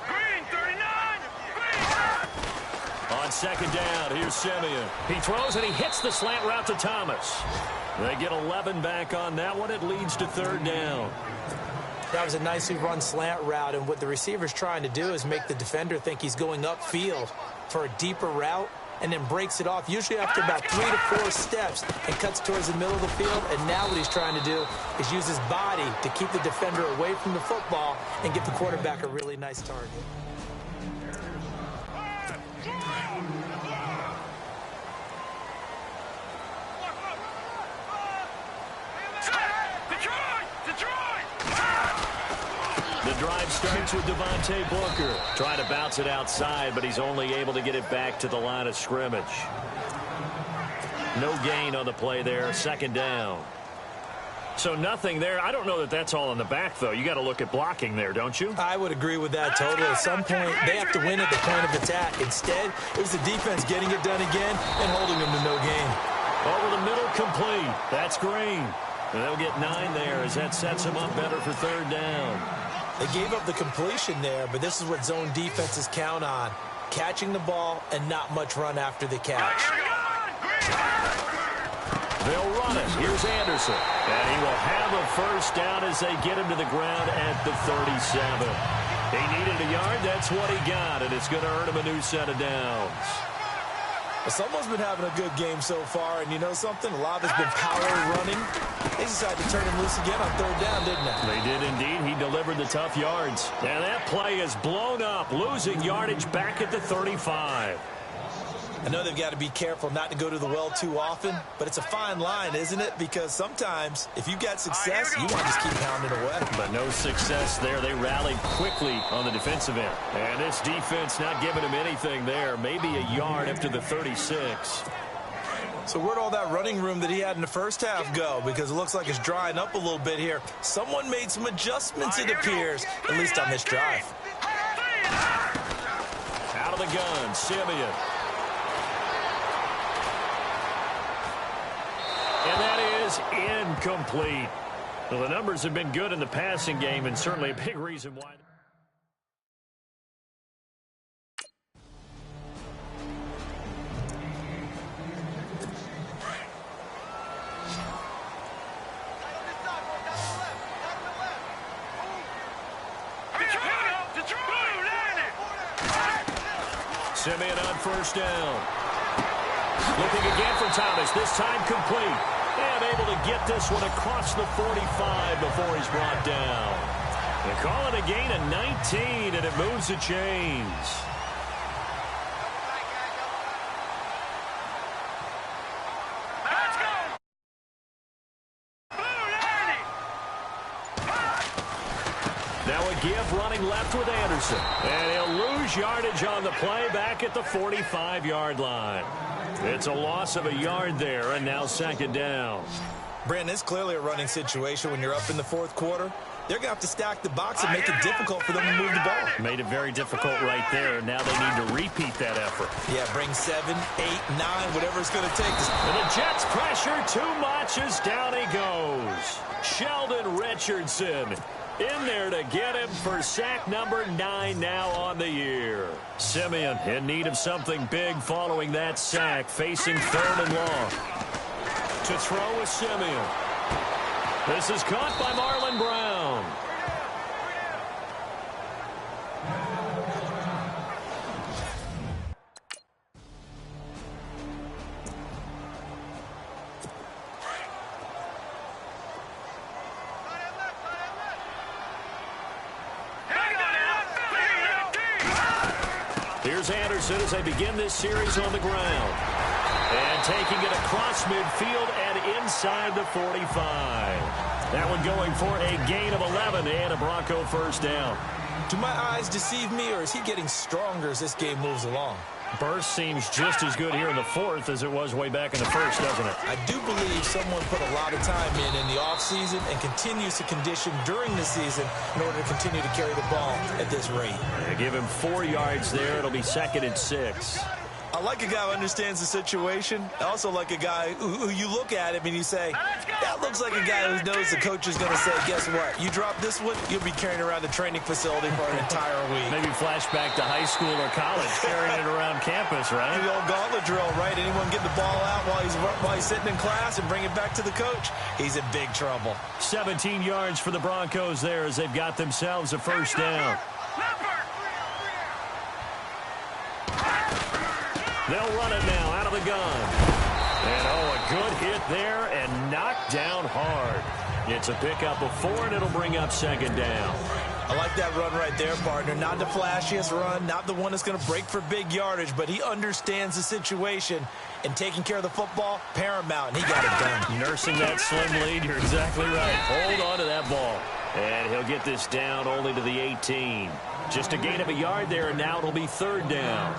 Green, 39. Green. On second down, here's Simeon. He throws and he hits the slant route to Thomas. They get 11 back on that one. It leads to third down. That was a nicely run slant route, and what the receiver's trying to do is make the defender think he's going upfield for a deeper route and then breaks it off, usually after about 3 to 4 steps, and cuts towards the middle of the field. And now what he's trying to do is use his body to keep the defender away from the football and get the quarterback a really nice target. The drive starts with Devontae Booker. Trying to bounce it outside, but he's only able to get it back to the line of scrimmage. No gain on the play there. Second down. So nothing there. I don't know that that's all in the back, though. You got to look at blocking there, don't you? I would agree with that totally. At some point, they have to win at the point of attack. Instead, it was the defense getting it done again and holding them to no gain. Over the middle, complete. That's Green. And they'll get 9 there as that sets them up better for third down. They gave up the completion there, but this is what zone defenses count on. Catching the ball and not much run after the catch. They'll run it. Here's Anderson. And he will have a first down as they get him to the ground at the 37. He needed a yard. That's what he got, and it's going to earn him a new set of downs. Well, someone's been having a good game so far, and you know something? A lot has been power running. They decided to turn him loose again on third down, didn't they? They did indeed. He delivered the tough yards. And that play is blown up, losing yardage back at the 35. I know they've got to be careful not to go to the well too often, but it's a fine line, isn't it? Because sometimes, if you've got success, you want to just keep pounding away. But no success there. They rallied quickly on the defensive end. And this defense not giving him anything there. Maybe a yard after the 36. So where'd all that running room that he had in the first half go? Because it looks like it's drying up a little bit here. Someone made some adjustments, it appears, at least on this drive. Out of the gun, Simeon. And that is incomplete. Well, the numbers have been good in the passing game, and certainly a big reason why. Simeon on first down. Looking again for Thomas, this time complete. And able to get this one across the 45 before he's brought down. They call it a gain of 19, and it moves the chains. Let's go! Now a give running left with Anderson. And he'll lose yardage on the play back at the 45-yard line. It's a loss of a yard there, and now second down. Brandon, it's clearly a running situation when you're up in the fourth quarter. They're going to have to stack the box and make it difficult for them to move the ball. Made it very difficult right there. Now they need to repeat that effort. Yeah, bring 7, 8, 9, whatever it's going to take. And the Jets pressure too much as down he goes. Sheldon Richardson in there to get him for sack number 9 now on the year. Simeon in need of something big following that sack, facing third and long. To throw with Simeon. This is caught by Marlon Brown. Here's Anderson as they begin this series on the ground. And taking it across midfield and inside the 45. That one going for a gain of 11 and a Bronco first down. Do my eyes deceive me, or is he getting stronger as this game moves along? Burst seems just as good here in the fourth as it was way back in the first, doesn't it? I do believe someone put a lot of time in the offseason and continues to condition during the season in order to continue to carry the ball at this rate. Give him 4 yards there. It'll be 2nd and 6. I like a guy who understands the situation. I also like a guy who you look at him and you say, that looks like a guy who knows the coach is going to say, guess what? You drop this one, you'll be carrying around the training facility for an entire week. Maybe flashback to high school or college, carrying it around campus, right? The old gauntlet drill, right? Anyone get the ball out while he's sitting in class and bring it back to the coach? He's in big trouble. 17 yards for the Broncos there as they've got themselves a first down. They'll run it now out of the gun. And, a good hit there and knocked down hard. It's a pickup of 4, and it'll bring up 2nd down. I like that run right there, partner. Not the flashiest run, not the one that's going to break for big yardage, but he understands the situation, and taking care of the football, paramount, and he got it done. Nursing that slim lead, you're exactly right. Hold on to that ball. And he'll get this down only to the 18. Just a gain of a yard there, and now it'll be 3rd down.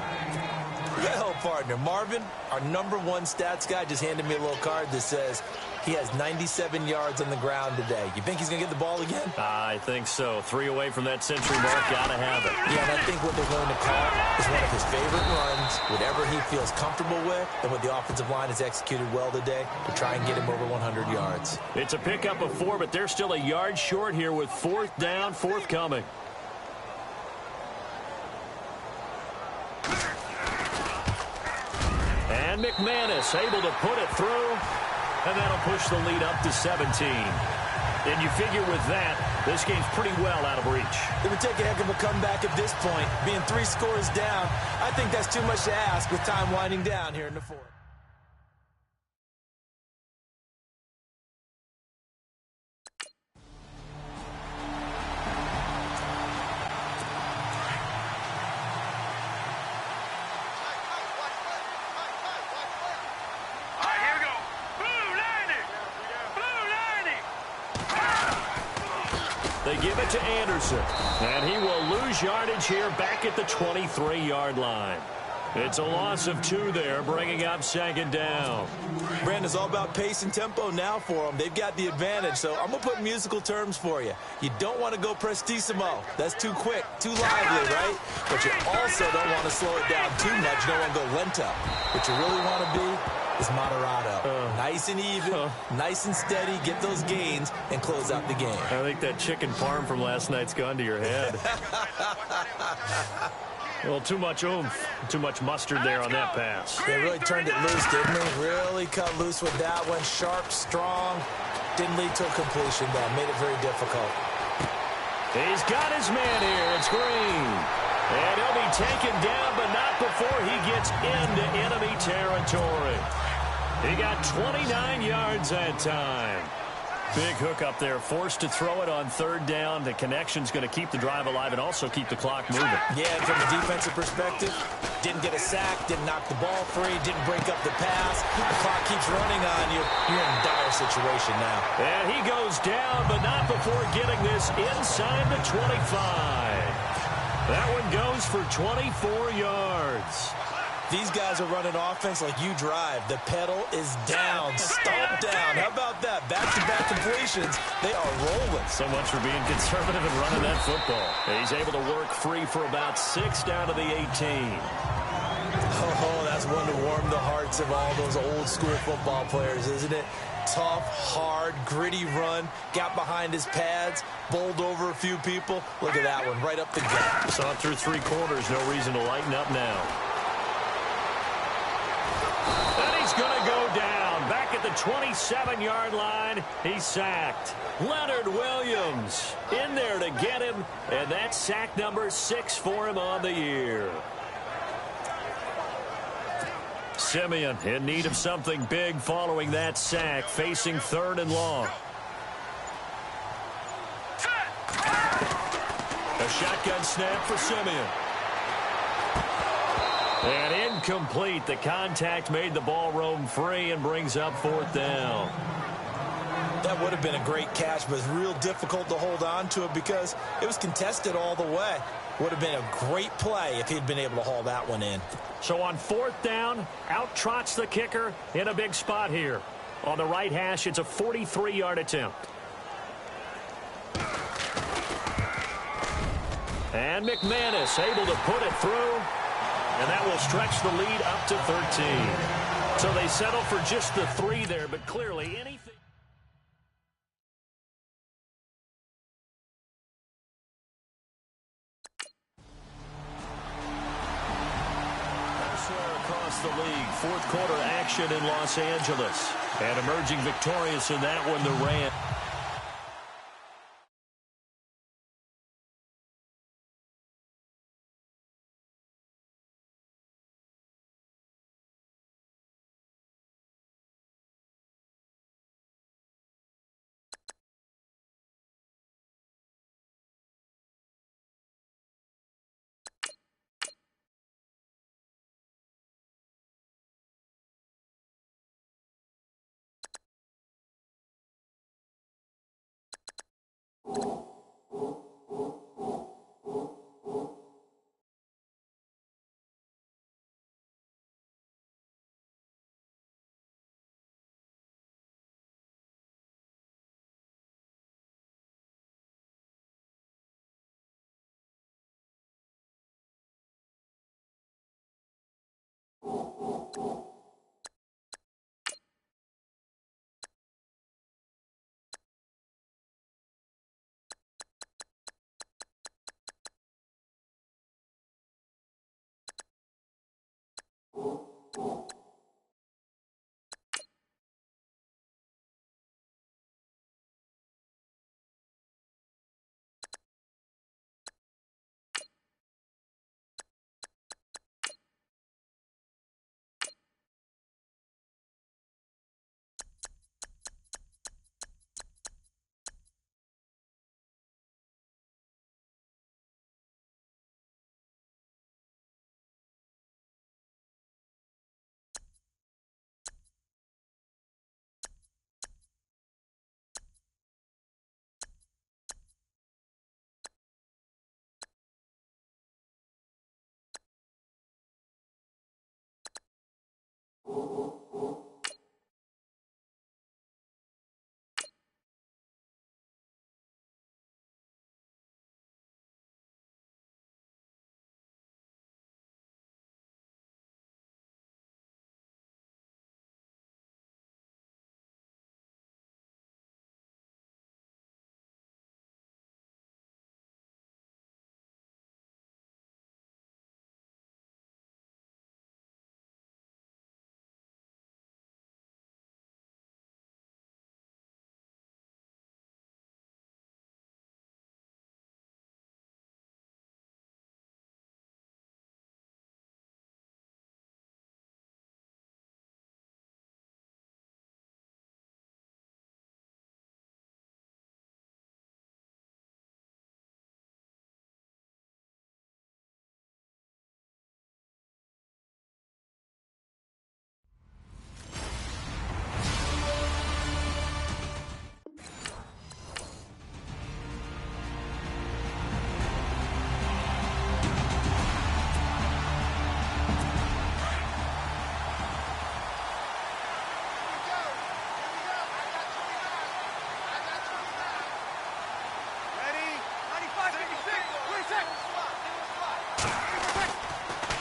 Well, partner, Marvin, our #1 stats guy, just handed me a little card that says he has 97 yards on the ground today. You think he's going to get the ball again? I think so. 3 away from that century mark. Got to have it. Yeah, and I think what they're going to call is one of his favorite runs, whatever he feels comfortable with, and what the offensive line has executed well today to try and get him over 100 yards. It's a pickup of 4, but they're still a yard short here with 4th down, forthcoming. And McManus able to put it through, and that'll push the lead up to 17. And you figure with that, this game's pretty well out of reach. It would take a heck of a comeback at this point. Being 3 scores down, I think that's too much to ask with time winding down here in the 4th. They give it to Anderson, and he will lose yardage here back at the 23-yard line. It's a loss of 2 there, bringing up 2nd down. Brandon's all about pace and tempo now for them. They've got the advantage, so I'm going to put musical terms for you. You don't want to go prestissimo. That's too quick, too lively, right? But you also don't want to slow it down too much. You don't want to go lento. What you really want to be is moderato. Nice and even, nice and steady, get those gains, and close out the game. I think that chicken parm from last night's gone to your head. Well, too much oomph, too much mustard there on that pass. They really turned it loose, didn't they? Really cut loose with that one. Sharp, strong. Didn't lead to a completion, though. Made it very difficult. He's got his man here. It's Green. And he'll be taken down, but not before he gets into enemy territory. He got 29 yards that time. Big hook up there, forced to throw it on 3rd down. The connection's going to keep the drive alive and also keep the clock moving. Yeah, and from a defensive perspective, didn't get a sack, didn't knock the ball free, didn't break up the pass. The clock keeps running on you. You're in a dire situation now. And he goes down, but not before getting this inside the 25. That one goes for 24 yards. These guys are running offense like you drive. The pedal is down, stomp down. How about that? Back-to-back completions. They are rolling. So much for being conservative and running that football. He's able to work free for about 6 down to the 18. Oh, that's one to warm the hearts of all those old-school football players, isn't it? Tough, hard, gritty run. Got behind his pads, bowled over a few people. Look at that one, right up the gut. Saw it through 3 quarters. No reason to lighten up now. And he's going to go down. Back at at the 27-yard line. He's sacked. Leonard Williams in there to get him, and that's sack number 6 for him on the year. Simeon in need of something big following that sack, facing 3rd and long. A shotgun snap for Simeon. And incomplete. The contact made the ball roam free and brings up 4th down. That would have been a great catch, but it's real difficult to hold on to it because it was contested all the way. Would have been a great play if he'd been able to haul that one in. So on 4th down, out trots the kicker in a big spot here. On the right hash, it's a 43-yard attempt. And McManus able to put it through. And that will stretch the lead up to 13. So they settle for just the 3 there, but clearly anything. Elsewhere across the league, 4th quarter action in Los Angeles. And emerging victorious in that one, the Rams.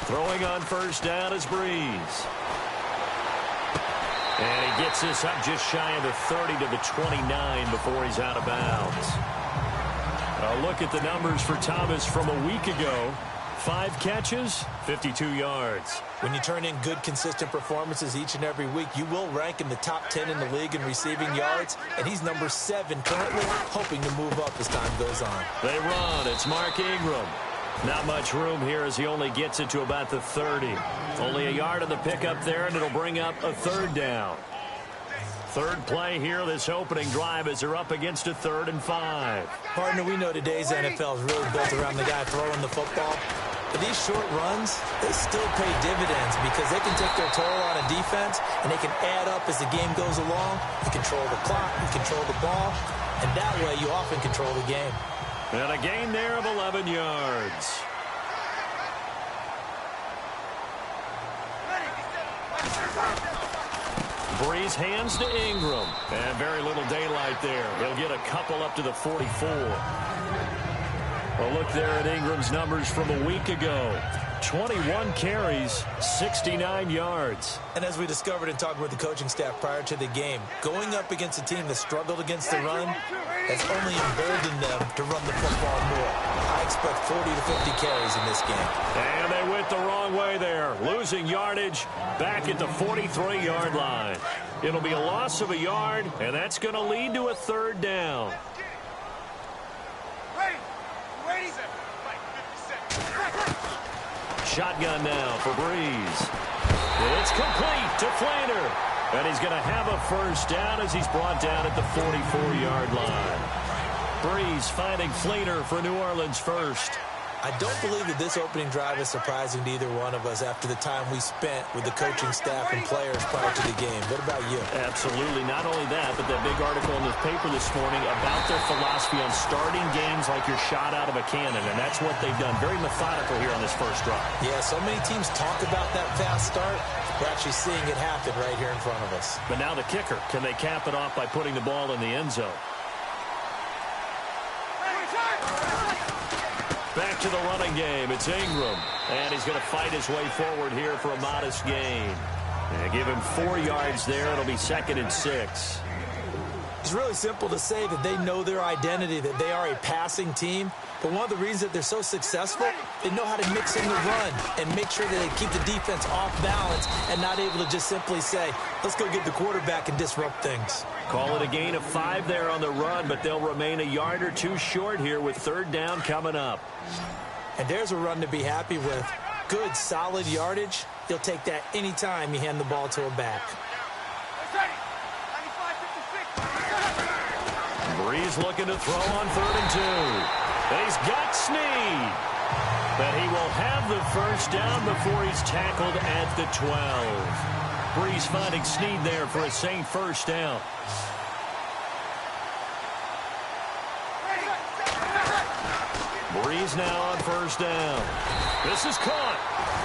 Throwing on 1st down is Breeze. And he gets this up just shy of the 30 to the 29 before he's out of bounds. A look at the numbers for Thomas from a week ago. 5 catches, 52 yards. When you turn in good, consistent performances each and every week, you will rank in the top 10 in the league in receiving yards, and he's number 7 currently, hoping to move up as time goes on. They run. It's Mark Ingram. Not much room here as he only gets it to about the 30. Only a yard on the pickup there, and it'll bring up a 3rd down. 3rd play here, this opening drive, as they're up against a 3rd and 5. Partner, we know today's NFL is really built around the guy throwing the football. But these short runs, they still pay dividends because they can take their toll on a defense, and they can add up as the game goes along. You control the clock, you control the ball, and that way you often control the game. And a gain there of 11 yards. Breeze hands to Ingram. And very little daylight there. He'll get a couple up to the 44. Well, look there at Ingram's numbers from a week ago. 21 carries, 69 yards. And as we discovered in talking with the coaching staff prior to the game, going up against a team that struggled against the run has only emboldened them to run the football more. I expect 40 to 50 carries in this game. And they went the wrong way there, losing yardage back at the 43-yard line. It'll be a loss of a yard, and that's going to lead to a 3rd down. Shotgun now for Breeze. It's complete to Fleener. And he's going to have a 1st down as he's brought down at the 44-yard line. Breeze finding Fleener for New Orleans first. I don't believe that this opening drive is surprising to either one of us after the time we spent with the coaching staff and players prior to the game. What about you? Absolutely. Not only that, but that big article in the paper this morning about their philosophy on starting games like you're shot out of a cannon, and that's what they've done. Very methodical here on this first drive. Yeah, so many teams talk about that fast start. We're actually seeing it happen right here in front of us. But now the kicker. Can they cap it off by putting the ball in the end zone? Back to the running game. It's Ingram. And he's going to fight his way forward here for a modest gain. And give him 4 yards there. It'll be 2nd and 6. It's really simple to say that they know their identity, that they are a passing team. But one of the reasons that they're so successful, they know how to mix in the run and make sure that they keep the defense off balance and not able to just simply say, let's go get the quarterback and disrupt things. Call it a gain of 5 there on the run, but they'll remain a yard or 2 short here with 3rd down coming up. And there's a run to be happy with. Good, solid yardage. You'll take that anytime you hand the ball to a back. Breeze looking to throw on 3rd and 2. And he's got Snead. But he will have the 1st down before he's tackled at the 12. Breeze finding Snead there for a Saint 1st down. Breeze now on 1st down. This is caught.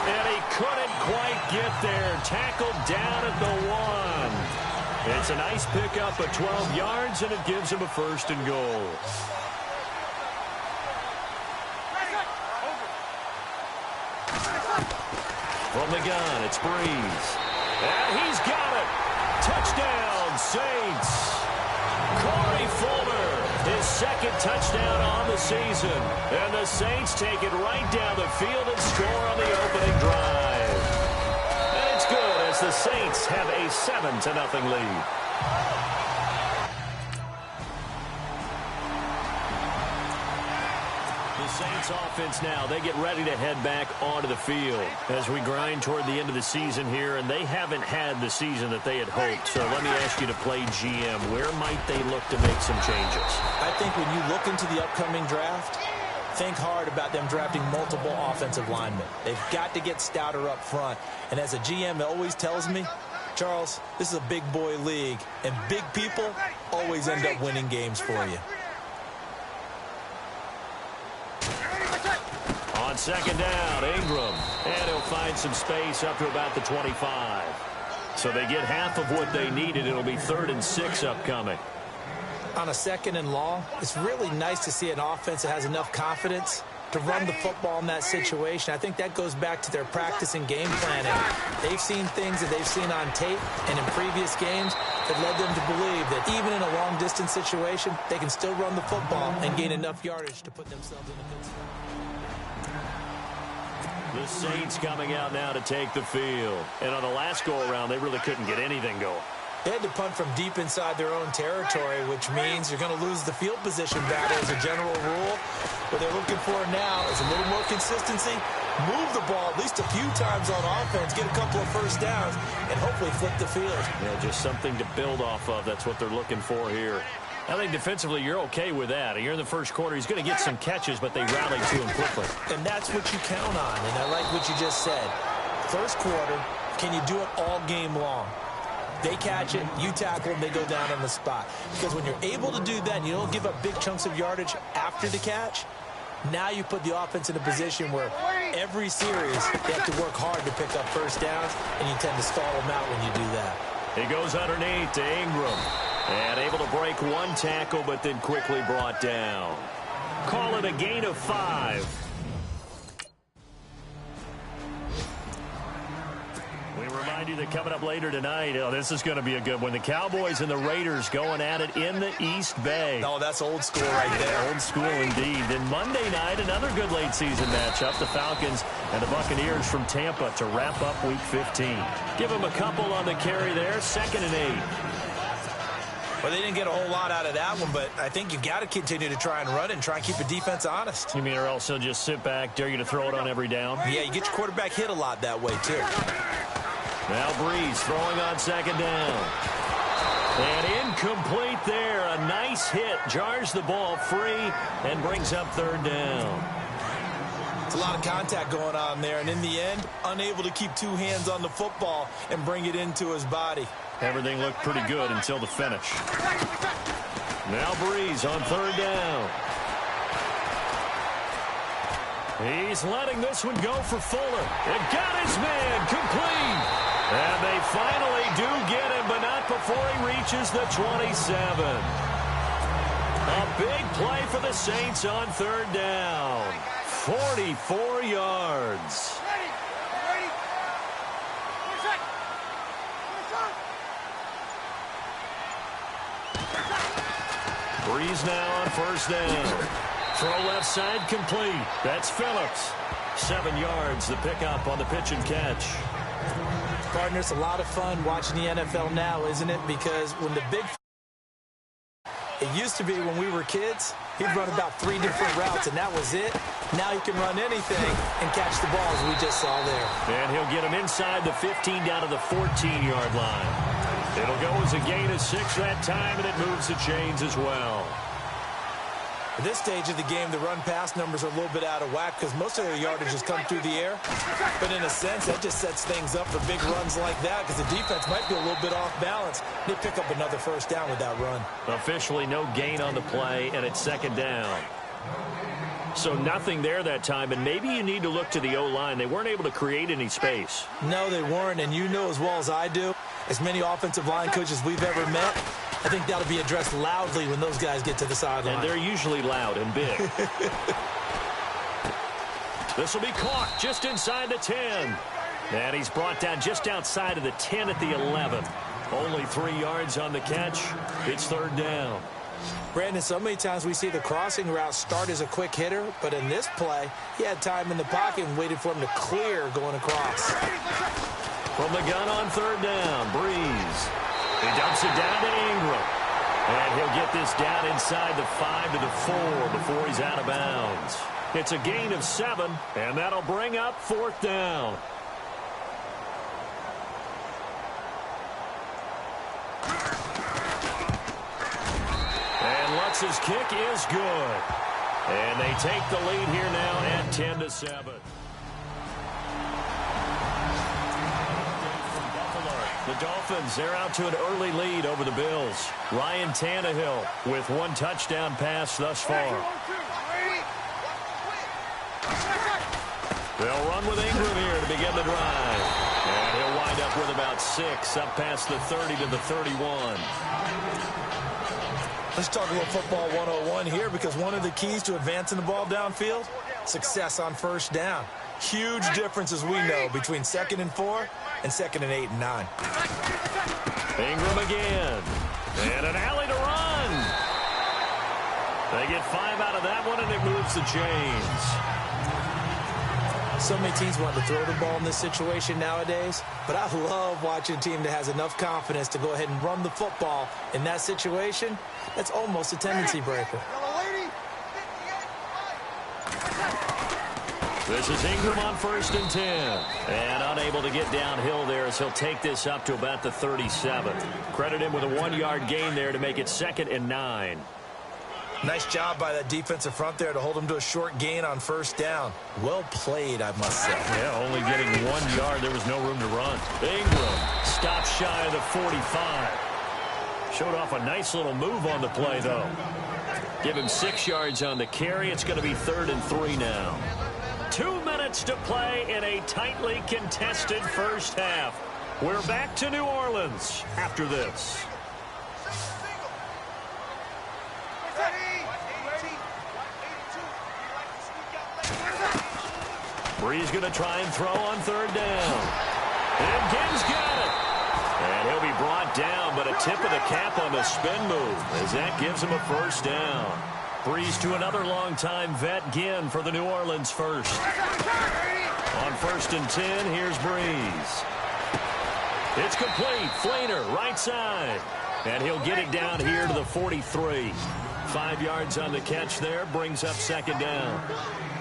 And he couldn't quite get there. Tackled down at the 1. It's a nice pickup of 12 yards, and it gives him a 1st and goal. From the gun, it's Breeze. And he's got it. Touchdown, Saints. Corey Fuller, his 2nd touchdown on the season. And the Saints take it right down the field and score on the opening drive. And it's good as the Saints have a 7-0 lead. Saints offense now, they get ready to head back onto the field as we grind toward the end of the season here, and they haven't had the season that they had hoped. So let me ask you to play GM. Where might they look to make some changes? I think when you look into the upcoming draft, think hard about them drafting multiple offensive linemen. They've got to get stouter up front. And as a GM always tells me, Charles, this is a big boy league, and big people always end up winning games for you. On 2nd down, Ingram. And he'll find some space up to about the 25. So they get half of what they needed. It'll be 3rd and 6 upcoming. On a 2nd and long, it's really nice to see an offense that has enough confidence to run the football in that situation. I think that goes back to their practice and game planning. They've seen things that they've seen on tape and in previous games that led them to believe that even in a long-distance situation, they can still run the football and gain enough yardage to put themselves in a good spot. The Saints coming out now to take the field. And on the last go-around, they really couldn't get anything going. They had to punt from deep inside their own territory, which means you're going to lose the field position battle as a general rule. What they're looking for now is a little more consistency, move the ball at least a few times on offense, get a couple of first downs, and hopefully flip the field. Yeah, just something to build off of. That's what they're looking for here. I think defensively you're okay with that. You're in the first quarter. He's going to get some catches, but they rallied to him quickly. And that's what you count on, and I like what you just said. First quarter, can you do it all game long? They catch it, you tackle them, they go down on the spot. Because when you're able to do that and you don't give up big chunks of yardage after the catch, now you put the offense in a position where every series they have to work hard to pick up first downs, and you tend to stall them out when you do that. He goes underneath to Ingram. And able to break one tackle, but then quickly brought down. Call it a gain of 5. We remind you that coming up later tonight, this is going to be a good one. The Cowboys and the Raiders going at it in the East Bay. Oh, that's old school right there. Old school indeed. Then Monday night, another good late season matchup. The Falcons and the Buccaneers from Tampa to wrap up Week 15. Give them a couple on the carry there. 2nd and 8. Well, they didn't get a whole lot out of that one, but I think you've got to continue to try and run it and try and keep the defense honest. You mean or else they'll just sit back, dare you to throw it on every down? Yeah, you get your quarterback hit a lot that way, too. Now Brees throwing on 2nd down. And incomplete there. A nice hit. Jars the ball free and brings up 3rd down. It's a lot of contact going on there, and in the end, unable to keep 2 hands on the football and bring it into his body. Everything looked pretty good until the finish. Now Brees on 3rd down. He's letting this one go for Fuller. It got his man complete. And they finally do get him, but not before he reaches the 27. A big play for the Saints on 3rd down. 44 yards. Brees now on 1st down. Throw left side complete. That's Phillips. 7 yards, the pickup on the pitch and catch. Partner, it's a lot of fun watching the NFL now, isn't it? Because when the big... It used to be when we were kids, he'd run about 3 different routes, and that was it. Now he can run anything and catch the ball, as we just saw there. And he'll get him inside the 15 down to the 14-yard line. It'll go as a gain of 6 that time, and it moves the chains as well. At this stage of the game, the run-pass numbers are a little bit out of whack because most of their yardage has come through the air. But in a sense, that just sets things up for big runs like that because the defense might be a little bit off balance. They pick up another 1st down with that run. Officially no gain on the play, and it's 2nd down. So nothing there that time, and maybe you need to look to the O-line. They weren't able to create any space. No, they weren't, and you know as well as I do, as many offensive line coaches we've ever met, I think that'll be addressed loudly when those guys get to the sideline. And they're usually loud and big. This will be caught just inside the 10. And he's brought down just outside of the 10 at the 11. Only 3 yards on the catch. It's 3rd down. Brandon, so many times we see the crossing route start as a quick hitter, but in this play, he had time in the pocket and waited for him to clear going across. From the gun on 3rd down, Brees. He dumps it down to Ingram. And he'll get this down inside the 5 to the 4 before he's out of bounds. It's a gain of 7, and that'll bring up 4th down. And Lutz's kick is good. And they take the lead here now at 10-7. The Dolphins, they're out to an early lead over the Bills. Ryan Tannehill with 1 touchdown pass thus far. They'll run with Ingram here to begin the drive. And he'll wind up with about 6, up past the 30 to the 31. Let's talk a little football 101 here because one of the keys to advancing the ball downfield, success on 1st down. Huge difference, as we know, between 2nd and 4 and 2nd and 8 and 9. Ingram again. And an alley to run. They get 5 out of that one, and it moves the chains. So many teams want to throw the ball in this situation nowadays, but I love watching a team that has enough confidence to go ahead and run the football in that situation. That's almost a tendency breaker. This is Ingram on 1st and 10. And unable to get downhill there as he'll take this up to about the 37. Credit him with a 1-yard gain there to make it 2nd and 9. Nice job by that defensive front there to hold him to a short gain on 1st down. Well played, I must say. Yeah, only getting 1 yard. There was no room to run. Ingram stops shy of the 45. Showed off a nice little move on the play, though. Give him 6 yards on the carry. It's going to be 3rd and 3 now. 2 minutes to play in a tightly contested first half. We're back to New Orleans after this. Brees going to try and throw on 3rd down. And Gibbs got it. And he'll be brought down, but a tip of the cap on the spin move as that gives him a 1st down. Brees to another longtime vet, Ginn, for the New Orleans first. On 1st and 10, here's Brees. It's complete. Flainer, right side. And he'll get it down here to the 43. 5 yards on the catch there, brings up 2nd down.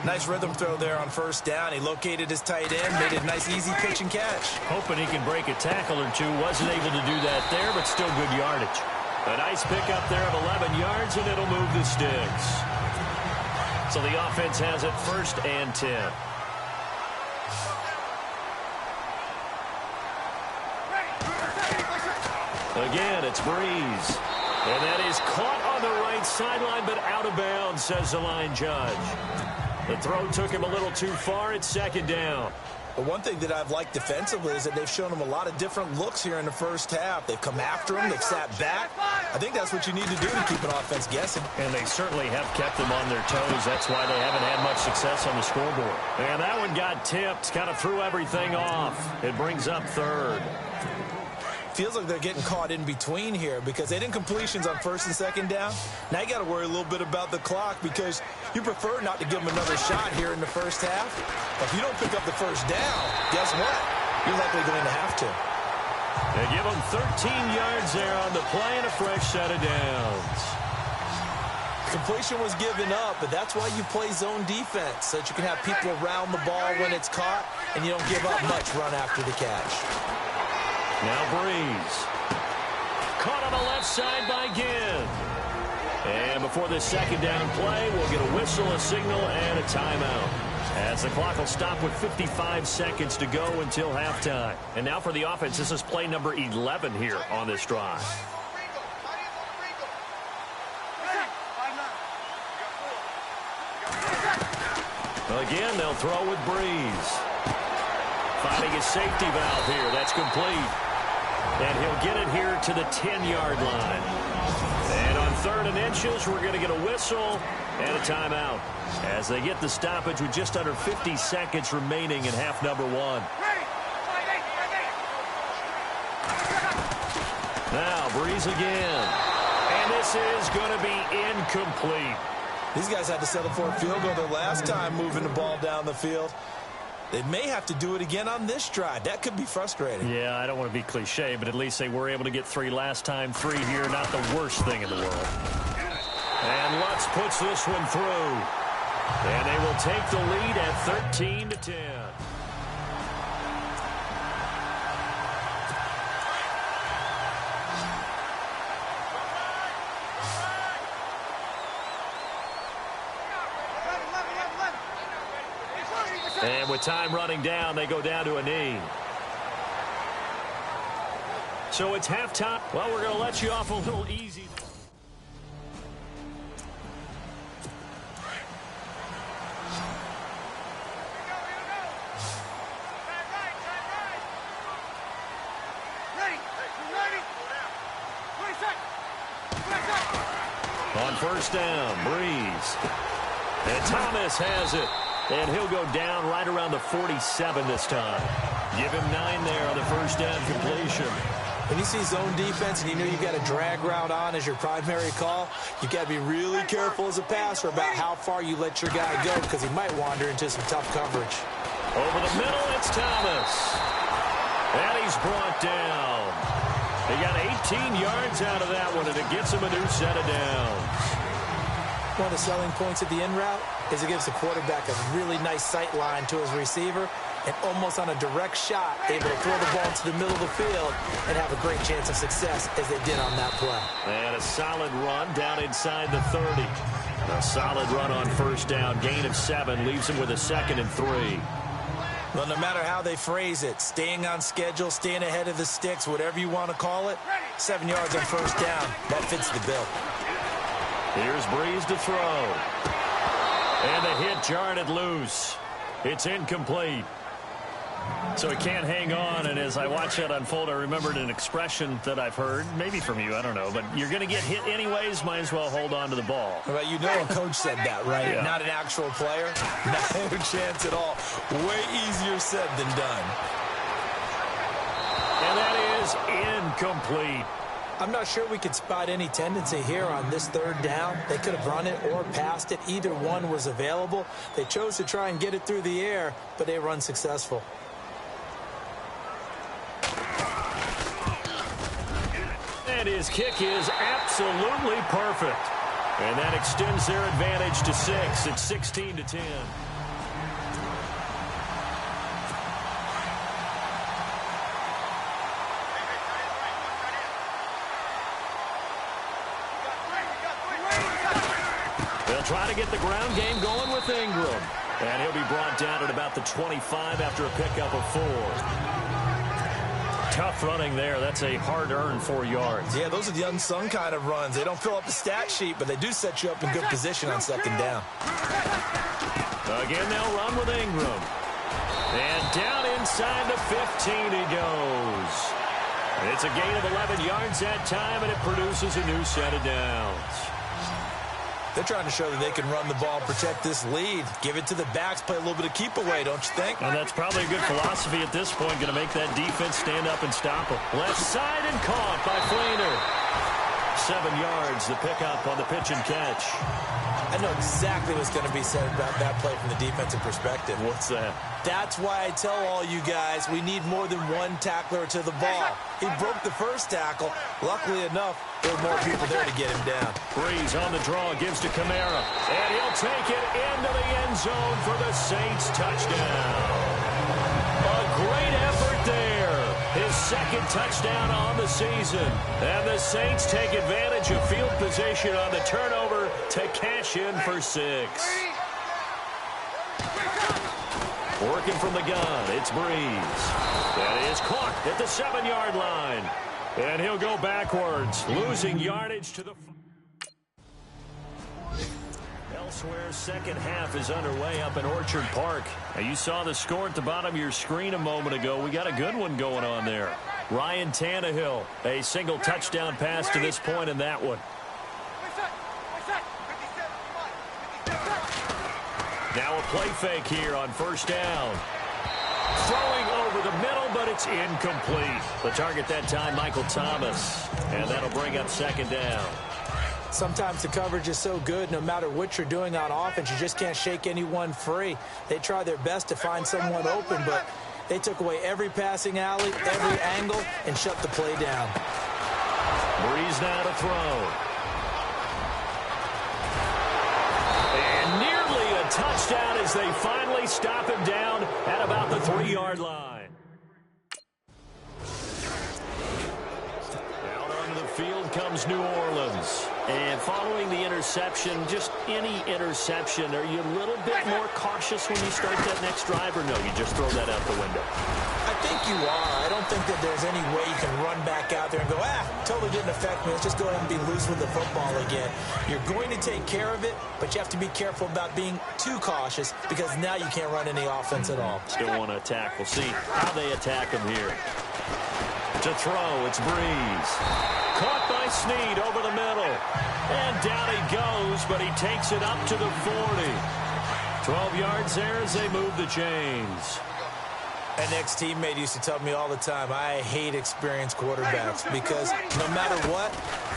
Nice rhythm throw there on 1st down. He located his tight end, made it a nice easy pitch and catch. Hoping he can break a tackle or two. Wasn't able to do that there, but still good yardage. A nice pickup there of 11 yards, and it'll move the sticks. So the offense has it 1st and 10. Again, it's Brees. And that is caught on the right sideline, but out of bounds, says the line judge. The throw took him a little too far. It's 2nd down. But one thing that I've liked defensively is that they've shown him a lot of different looks here in the first half. They've come after him. They've sat back. I think that's what you need to do to keep an offense guessing. And they certainly have kept them on their toes. That's why they haven't had much success on the scoreboard. And that one got tipped. Kind of threw everything off. It brings up 3rd. Feels like they're getting caught in between here because they didn't completions on 1st and 2nd down. Now you got to worry a little bit about the clock because you prefer not to give them another shot here in the first half. But if you don't pick up the 1st down, guess what? You're likely going to have to. They give them 13 yards there on the play and a fresh set of downs. Completion was given up, but that's why you play zone defense, so that you can have people around the ball when it's caught and you don't give up much run after the catch. Now Brees. Caught on the left side by Ginn. And before this 2nd down play, we'll get a whistle, a signal, and a timeout. As the clock will stop with 55 seconds to go until halftime. And now for the offense, this is play number 11 here on this drive. Again, they'll throw with Brees. Finding his safety valve here. That's complete. And he'll get it here to the 10-yard line. And on 3rd and inches, we're going to get a whistle and a timeout as they get the stoppage with just under 50 seconds remaining in half number 1. Now, Brees again. And this is going to be incomplete. These guys had to settle for a field goal their last time moving the ball down the field. They may have to do it again on this drive. That could be frustrating. Yeah, I don't want to be cliche, but at least they were able to get 3 last time. 3 here, not the worst thing in the world. And Lutz puts this one through. And they will take the lead at 13-10. And with time running down, they go down to a knee. So it's halftime. Well, we're going to let you off a little easy. On 1st down, Brees. And Thomas has it. And he'll go down right around the 47 this time. Give him 9 there on the 1st down completion. When you see zone defense and you know you've got a drag route on as your primary call, you've got to be really careful as a passer about how far you let your guy go because he might wander into some tough coverage. Over the middle, it's Thomas. And he's brought down. He got 18 yards out of that one, and it gets him a new set of downs. One of the selling points of the in route is it gives the quarterback a really nice sight line to his receiver, and almost on a direct shot, able to throw the ball into the middle of the field and have a great chance of success as they did on that play. And a solid run down inside the 30. A solid run on first down. Gain of 7 leaves him with a 2nd and 3. Well, no matter how they phrase it, staying on schedule, staying ahead of the sticks, whatever you want to call it, 7 yards on first down, that fits the bill. Here's Breeze to throw. And the hit jarred it loose. It's incomplete. So he can't hang on, and as I watch that unfold, I remembered an expression that I've heard, maybe from you, I don't know, but you're going to get hit anyways, might as well hold on to the ball. Well, you know a coach said that, right? Yeah. Not an actual player. No chance at all. Way easier said than done. And that is incomplete. I'm not sure we could spot any tendency here on this 3rd down. They could have run it or passed it. Either one was available. They chose to try and get it through the air, but they were unsuccessful. And his kick is absolutely perfect. And that extends their advantage to 6. It's 16-10. They'll try to get the ground game going with Ingram. And he'll be brought down at about the 25 after a pickup of 4. Tough running there. That's a hard-earned 4 yards. Yeah, those are the unsung kind of runs. They don't fill up the stat sheet, but they do set you up in good position on 2nd down. Again, they'll run with Ingram. And down inside the 15 he goes. It's a gain of 11 yards that time, and it produces a new set of downs. They're trying to show that they can run the ball, protect this lead. Give it to the backs, play a little bit of keep away, don't you think? And that's probably a good philosophy at this point, going to make that defense stand up and stop them. Left side and caught by Fleener. 7 yards, the pickup on the pitch and catch. I know exactly what's going to be said about that play from the defensive perspective. What's that? That's why I tell all you guys we need more than one tackler to the ball. He broke the first tackle. Luckily enough, there were more people there to get him down. Breeze on the draw, gives to Kamara. And he'll take it into the end zone for the Saints touchdown. A great effort there. His 2nd touchdown on the season. And the Saints take advantage of field position on the turnover to cash in for 6. Working from the gun, it's Breeze. That is caught at the 7-yard line. And he'll go backwards, losing yardage to the... Elsewhere, 2nd half is underway up in Orchard Park. Now, you saw the score at the bottom of your screen a moment ago. We got a good one going on there. Ryan Tannehill, a single touchdown pass to this point in that one. Now a play fake here on first down. Throwing over the middle, but it's incomplete. The target that time, Michael Thomas. And that'll bring up 2nd down. Sometimes the coverage is so good, no matter what you're doing on offense, you just can't shake anyone free. They try their best to find someone open, but they took away every passing alley, every angle, and shut the play down. Breeze now to throw. And nearly a touchdown as they finally stop him down at about the 3-yard line. Out onto the field comes New Orleans. And following the interception, just any interception, are you a little bit more cautious when you start that next drive, or no, you just throw that out the window? I think you are. I don't think that there's any way you can run back out there and go, totally didn't affect me. Let's just go ahead and be loose with the football again. You're going to take care of it, but you have to be careful about being too cautious because now you can't run any offense at all. Still want to attack. We'll see how they attack him here. To throw, it's Breeze. Caught by Snead over the middle. And down he goes, but he takes it up to the 40. 12 yards there as they move the chains. An ex-teammate used to tell me all the time, I hate experienced quarterbacks because no matter what,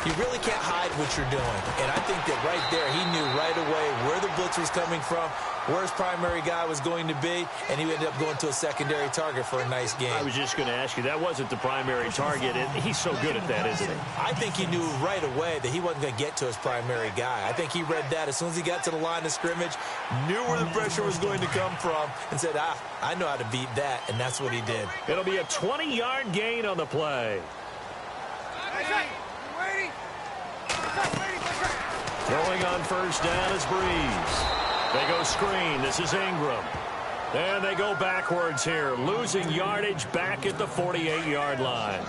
you really can't hide what you're doing. And I think that right there, he knew right away where the blitz was coming from, where his primary guy was going to be, and he ended up going to a secondary target for a nice game. I was just going to ask you, that wasn't the primary target, and he's so good at that, isn't he? I think he knew right away that he wasn't going to get to his primary guy. I think he read that as soon as he got to the line of scrimmage, knew where the pressure was going to come from, and said, I know how to beat that, and that's what he did. It'll be a 20-yard gain on the play. Throwing on first down is Breeze. They go screen. This is Ingram. And they go backwards here, losing yardage back at the 48-yard line.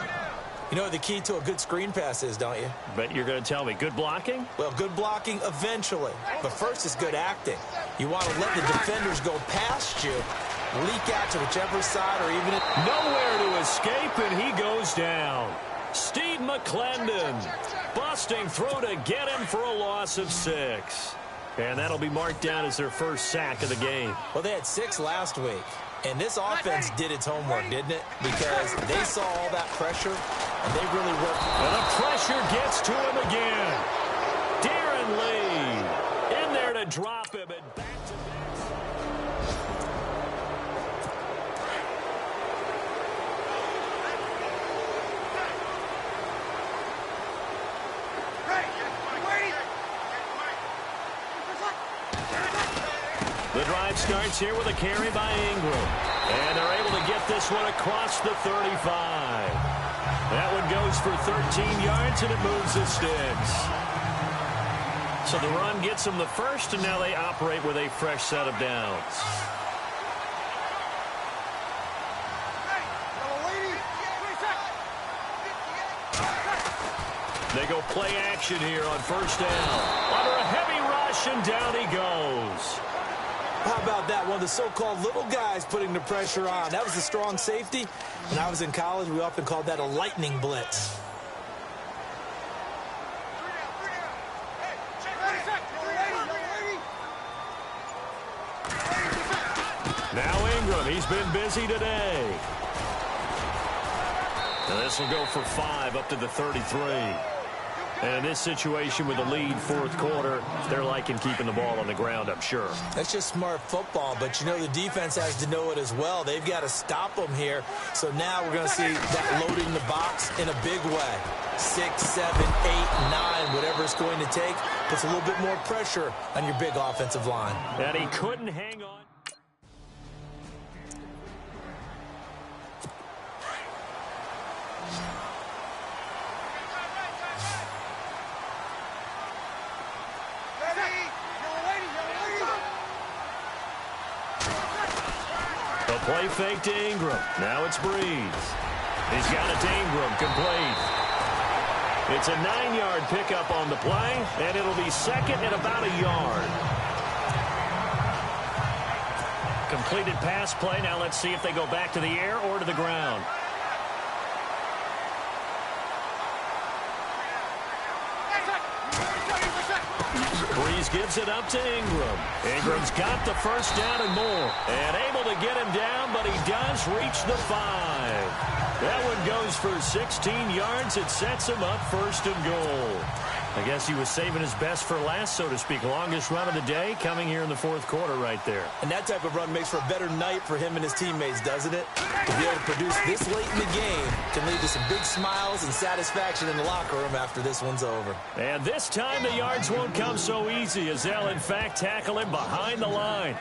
You know what the key to a good screen pass is, don't you? Bet you're going to tell me. Good blocking? Well, good blocking eventually. But first is good acting. You want to let the defenders go past you, leak out to whichever side or even... Nowhere to escape, and he goes down. Steve McClendon busting through to get him for a loss of 6. And that'll be marked down as their first sack of the game. Well, they had 6 last week. And this offense did its homework, didn't it? Because they saw all that pressure, and they really worked. And the pressure gets to him again. Darren Lee in there to drop him. And back to the drive starts here with a carry by Ingram. And they're able to get this one across the 35. That one goes for 13 yards, and it moves the sticks. So the run gets them the first, and now they operate with a fresh set of downs. They go play action here on first down. Under a heavy rush, and down he goes. How about that? One of the so-called little guys putting the pressure on. That was a strong safety. When I was in college, we often called that a lightning blitz. Now Ingram, he's been busy today. And this will go for 5 up to the 33. And in this situation with the lead fourth quarter, they're liking keeping the ball on the ground, I'm sure. That's just smart football, but you know the defense has to know it as well. They've got to stop them here. So now we're going to see that loading the box in a big way. 6, 7, 8, 9, whatever it's going to take, puts a little bit more pressure on your big offensive line. And he couldn't hang on. Play fake to Ingram. Now it's Breeze. He's got it to Ingram. Complete. It's a 9-yard pickup on the play, and it'll be second and about a yard. Completed pass play. Now let's see if they go back to the air or to the ground. Breeze gives it up to Ingram. Ingram's got the first down and more. And able to get him down, but he does reach the 5. That one goes for 16 yards. It sets him up first and goal. I guess he was saving his best for last, so to speak. Longest run of the day coming here in the fourth quarter right there. And that type of run makes for a better night for him and his teammates, doesn't it? To be able to produce this late in the game can lead to some big smiles and satisfaction in the locker room after this one's over. And this time the yards won't come so easy as they'll, in fact, tackle him behind the line.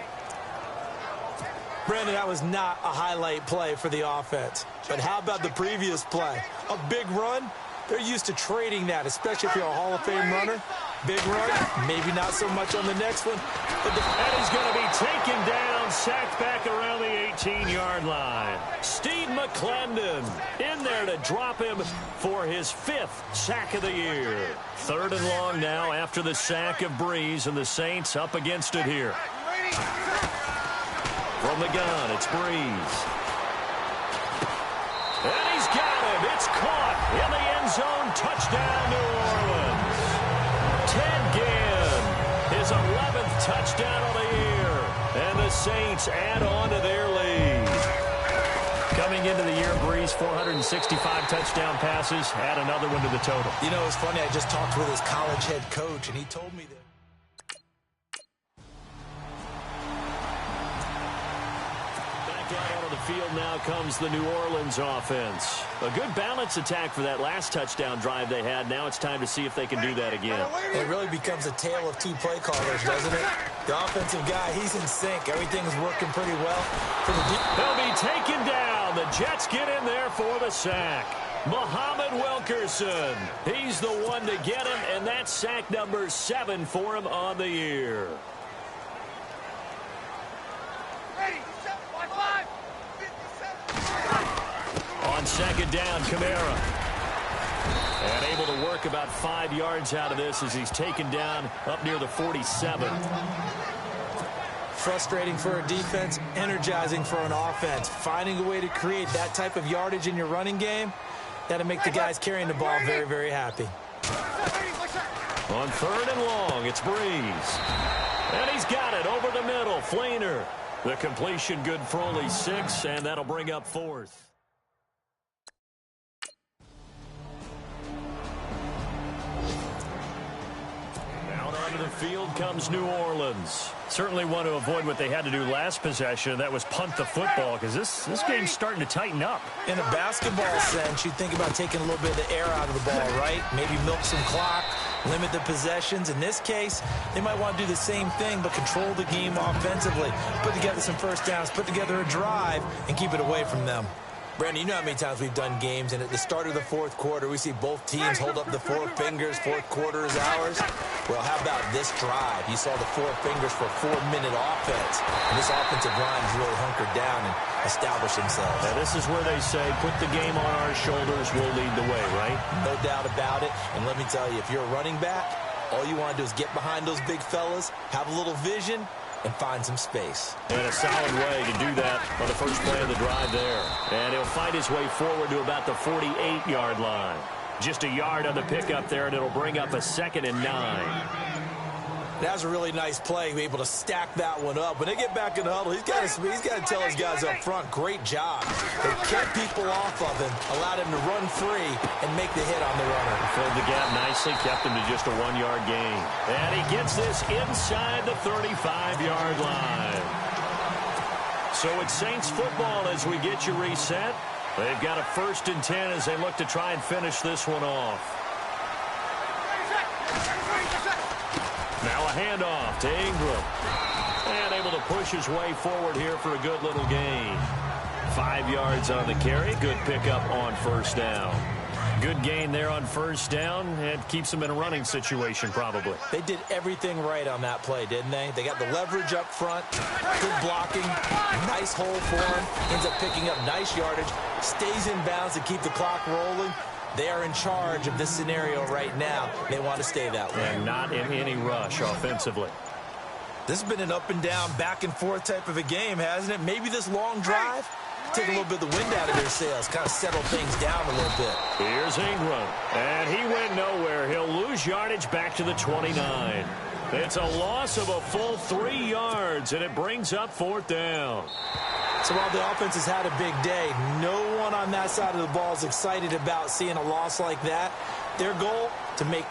Brandon, that was not a highlight play for the offense. But how about the previous play? A big run? They're used to trading that, especially if you're a Hall of Fame runner. Big run, maybe not so much on the next one. But and he's going to be taken down, sacked back around the 18-yard line. Steve McClendon in there to drop him for his 5th sack of the year. 3rd and long now after the sack of Breeze, and the Saints up against it here. From the gun, it's Breeze. And he's got him. It's caught in the end zone. Touchdown, New Orleans. Ted Ginn, his 11th touchdown of the year. And the Saints add on to their lead. Coming into the year, Breeze, 465 touchdown passes. Add another one to the total. You know, it's funny. I just talked with his college head coach, and he told me that. field now comes the New Orleans offense. A good balanced attack for that last touchdown drive they had. Now it's time to see if they can do that again. It really becomes a tale of two play callers, doesn't it? The offensive guy, he's in sync. Everything's working pretty well. They'll be taken down. The Jets get in there for the sack. Muhammad Wilkerson. He's the one to get him, and that's sack number 7 for him on the year. On second down, Kamara. And able to work about 5 yards out of this as he's taken down up near the 47. Frustrating for a defense, energizing for an offense. Finding a way to create that type of yardage in your running game, that'll make the guys carrying the ball very, very happy. On third and long, it's Breeze. And he's got it over the middle. Fleener. The completion good for only 6, and that'll bring up 4th. Out onto the field comes New Orleans. Certainly want to avoid what they had to do last possession. That was punt the football, because this game's starting to tighten up. In a basketball sense, you think about taking a little bit of the air out of the ball, right? Maybe milk some clock, limit the possessions. In this case, they might want to do the same thing, but control the game offensively. Put together some first downs, put together a drive, and keep it away from them. Brandon, you know how many times we've done games, and at the start of the fourth quarter, we see both teams hold up the 4 fingers, fourth quarter is ours. Well, how about this drive? You saw the 4 fingers for 4-minute offense. And this offensive line has really hunkered down and established themselves. Now, this is where they say, put the game on our shoulders, we'll lead the way, right? No doubt about it. And let me tell you, if you're a running back, all you want to do is get behind those big fellas, have a little vision, and find some space. And a solid way to do that on the first play of the drive there. And he'll fight his way forward to about the 48-yard line. Just a yard on the pickup there, and it'll bring up a 2nd and 9. That was a really nice play, be able to stack that one up. When they get back in the huddle, he's got to tell his guys up front, great job. They kept people off of him, allowed him to run free and make the hit on the runner. Filled the gap nicely, kept him to just a 1-yard gain. And he gets this inside the 35-yard line. So it's Saints football as we get you reset. They've got a 1st and 10 as they look to try and finish this one off. Now a handoff to Ingram. And able to push his way forward here for a good little gain. 5 yards on the carry. Good pickup on first down. Good gain there on first down. And keeps them in a running situation probably. They did everything right on that play, didn't they? They got the leverage up front. Good blocking. Nice hole for him. Ends up picking up nice yardage. Stays in bounds to keep the clock rolling. They are in charge of this scenario right now. They want to stay that way. And not in any rush offensively. This has been an up and down, back and forth type of a game, hasn't it? Maybe this long drive take a little bit of the wind out of their sails, kind of settle things down a little bit. Here's Ingram. And he went nowhere. He'll lose yardage back to the 29. It's a loss of a full 3 yards, and it brings up 4th down. So while the offense has had a big day, no one on that side of the ball is excited about seeing a loss like that. Their goal, to make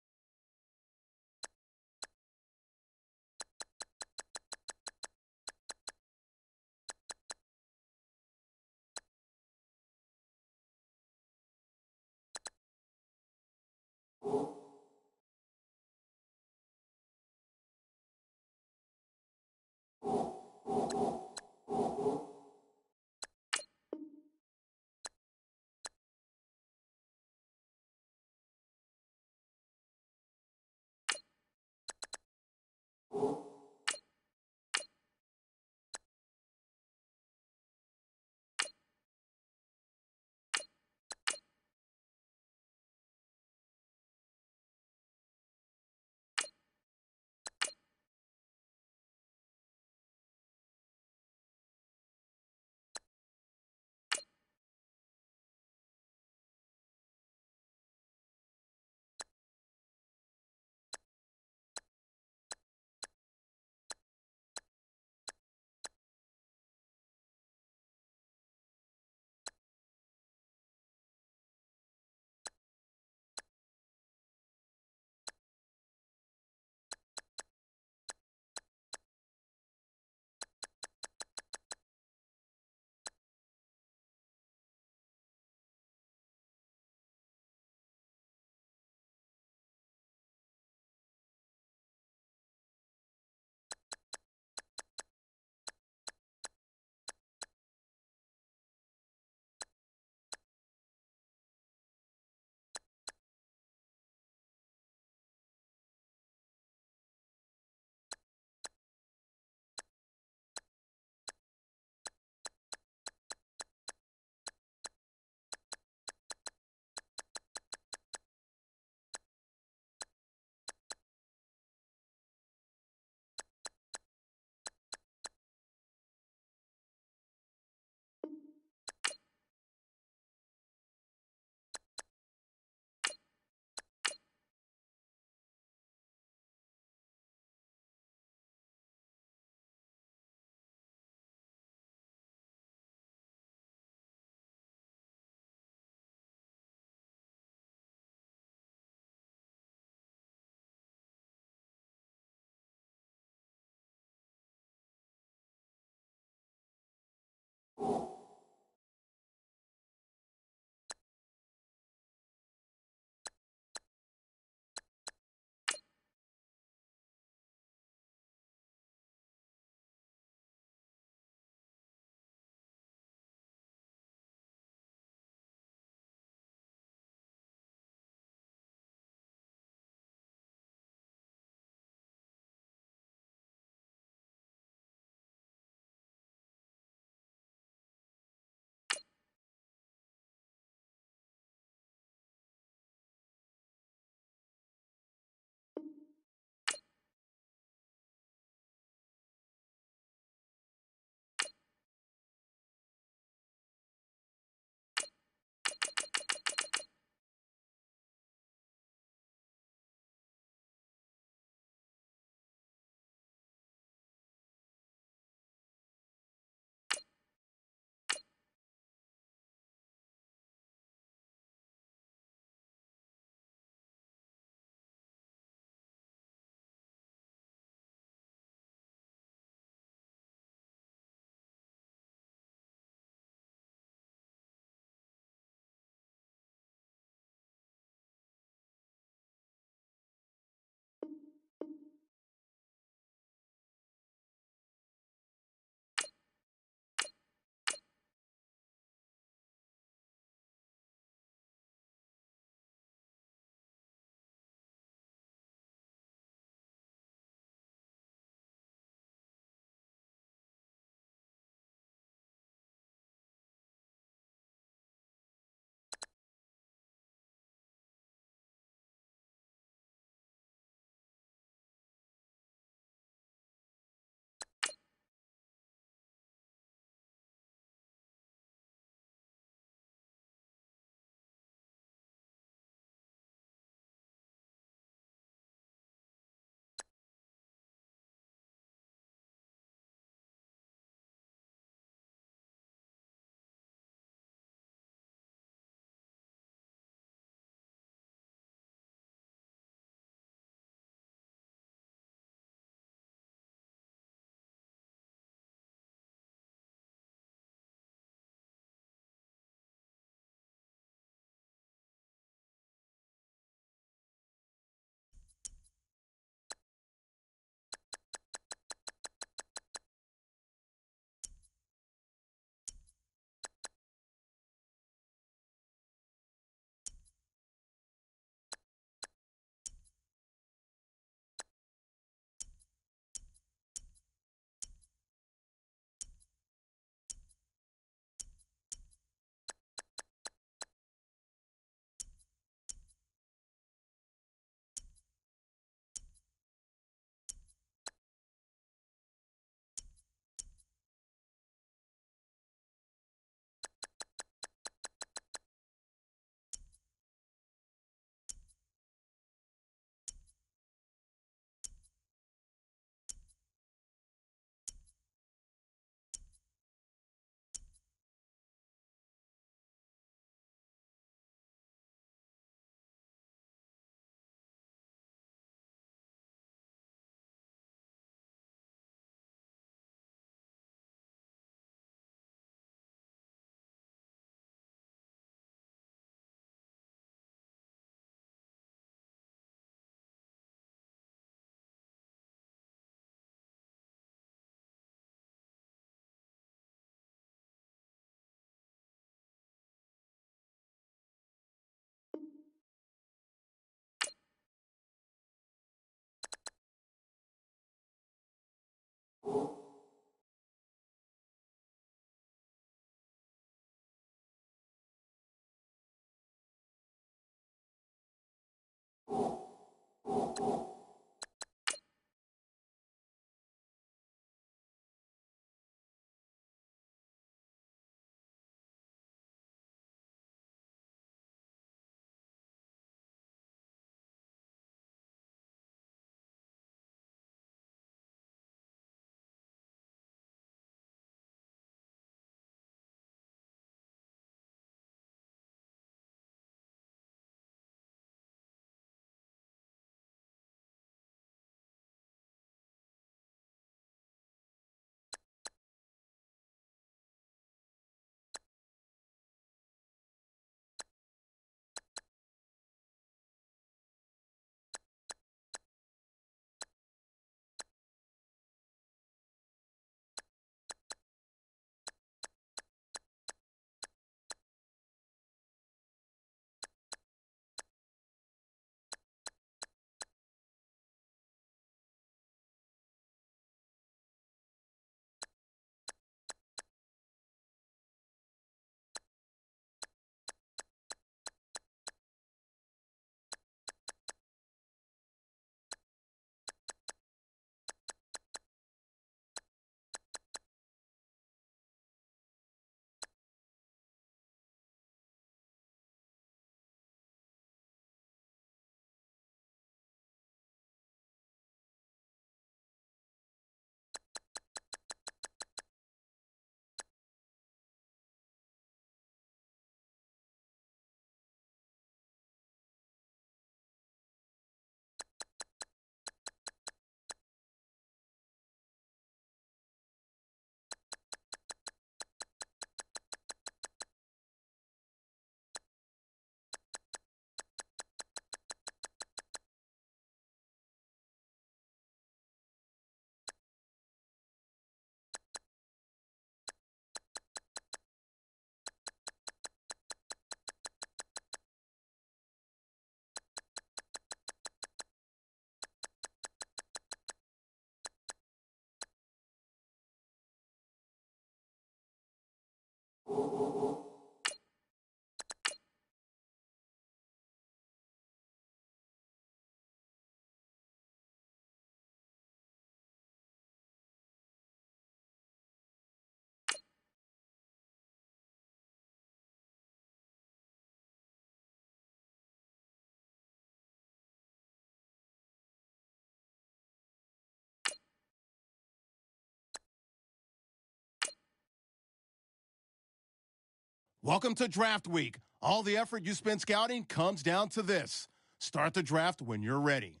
Welcome to Draft Week. All the effort you spend scouting comes down to this. Start the draft when you're ready.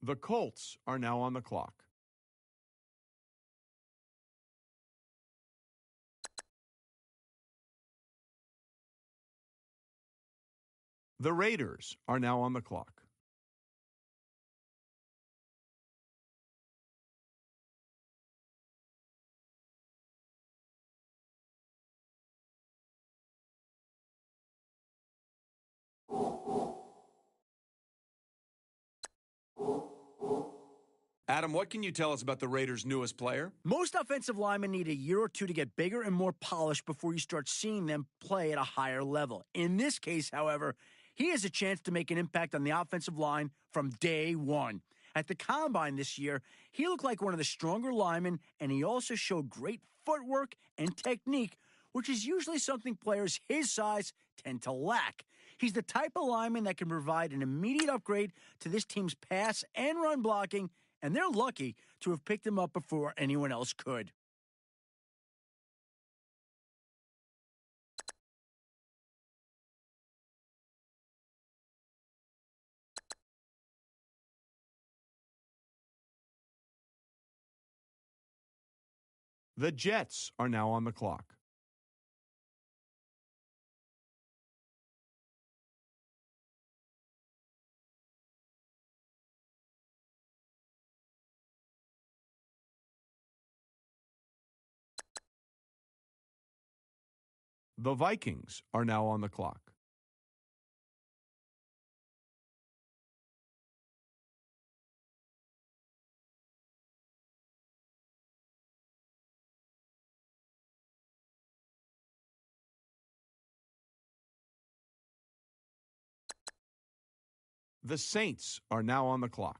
The Colts are now on the clock. The Raiders are now on the clock. Adam, what can you tell us about the Raiders' newest player? Most offensive linemen need a year or two to get bigger and more polished before you start seeing them play at a higher level. In this case, however, he has a chance to make an impact on the offensive line from day one. At the Combine this year, he looked like one of the stronger linemen, and he also showed great footwork and technique, which is usually something players his size tend to lack. He's the type of lineman that can provide an immediate upgrade to this team's pass and run blocking, and they're lucky to have picked him up before anyone else could. The Jets are now on the clock. The Vikings are now on the clock. The Saints are now on the clock.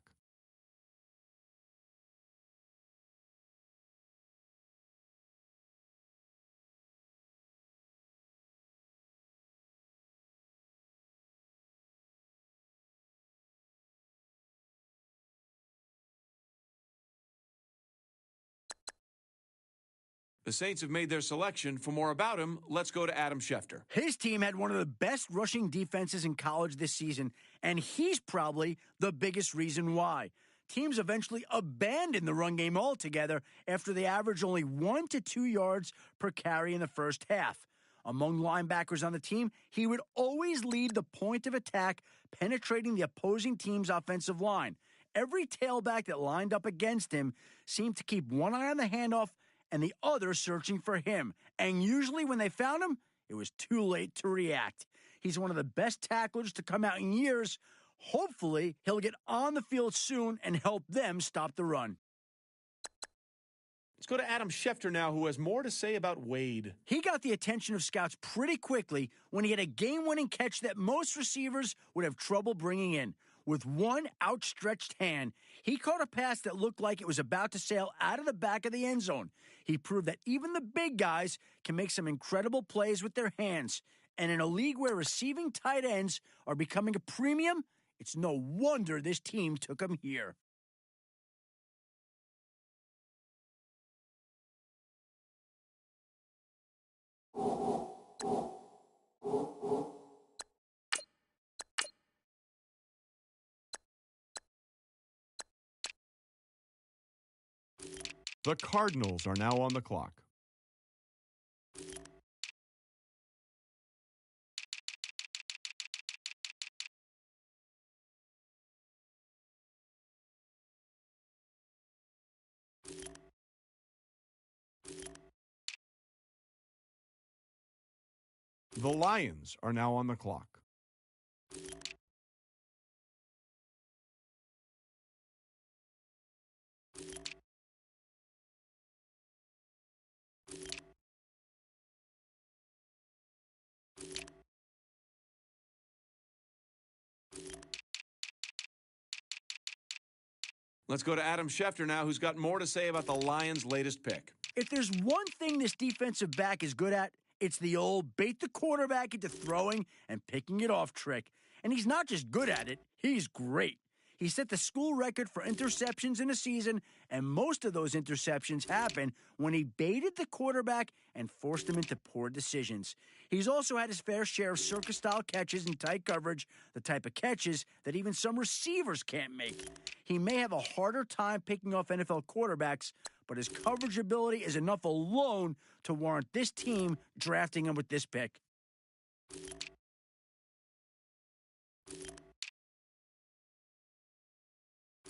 The Saints have made their selection. For more about him, let's go to Adam Schefter. His team had one of the best rushing defenses in college this season, and he's probably the biggest reason why. Teams eventually abandoned the run game altogether after they averaged only 1 to 2 yards per carry in the first half. Among linebackers on the team, he would always lead the point of attack, penetrating the opposing team's offensive line. Every tailback that lined up against him seemed to keep one eye on the handoff and the other searching for him. And usually when they found him, it was too late to react. He's one of the best tacklers to come out in years. Hopefully, he'll get on the field soon and help them stop the run. Let's go to Adam Schefter now, who has more to say about Wade. He got the attention of scouts pretty quickly when he had a game-winning catch that most receivers would have trouble bringing in. With one outstretched hand, he caught a pass that looked like it was about to sail out of the back of the end zone. He proved that even the big guys can make some incredible plays with their hands. And in a league where receiving tight ends are becoming a premium, it's no wonder this team took him here. The Cardinals are now on the clock. The Lions are now on the clock. Let's go to Adam Schefter now, who's got more to say about the Lions' latest pick. If there's one thing this defensive back is good at, it's the old bait the quarterback into throwing and picking it off trick. And he's not just good at it, he's great. He set the school record for interceptions in a season, and most of those interceptions happened when he baited the quarterback and forced him into poor decisions. He's also had his fair share of circus-style catches in tight coverage, the type of catches that even some receivers can't make. He may have a harder time picking off NFL quarterbacks, but his coverage ability is enough alone to warrant this team drafting him with this pick.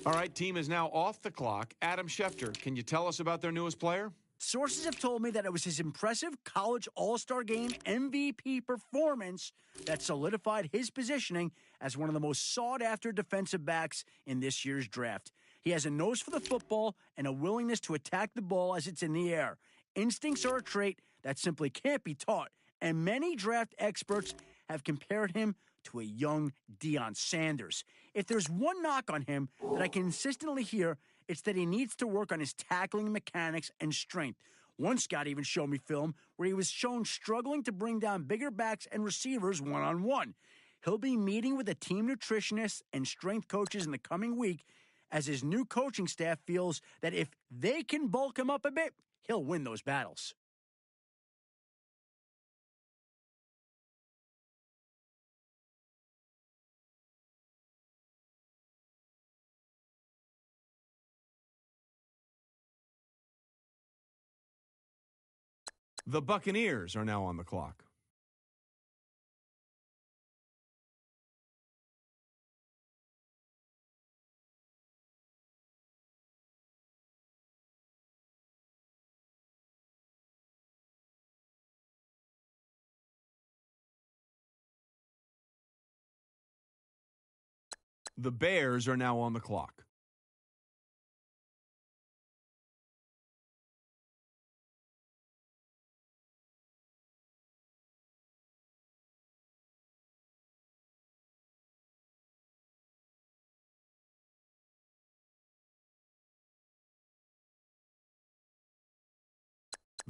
All right, team is now off the clock. Adam Schefter, can you tell us about their newest player? Sources have told me that it was his impressive college All-Star Game MVP performance that solidified his positioning as one of the most sought-after defensive backs in this year's draft. He has a nose for the football and a willingness to attack the ball as it's in the air. Instincts are a trait that simply can't be taught, and many draft experts have compared him to a young Deion Sanders. If there's one knock on him that I consistently hear, it's that he needs to work on his tackling mechanics and strength. One scout even showed me film where he was shown struggling to bring down bigger backs and receivers one-on-one. He'll be meeting with a team nutritionist and strength coaches in the coming week as his new coaching staff feels that if they can bulk him up a bit, he'll win those battles. The Buccaneers are now on the clock. The Bears are now on the clock.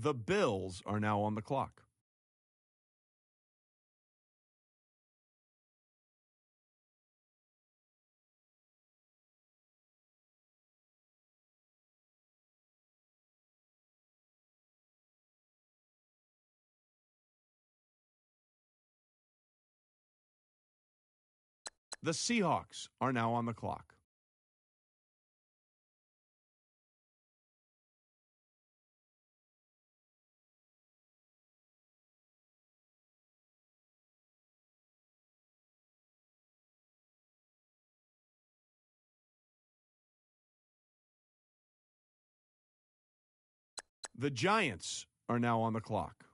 The Bills are now on the clock. The Seahawks are now on the clock. The Giants are now on the clock.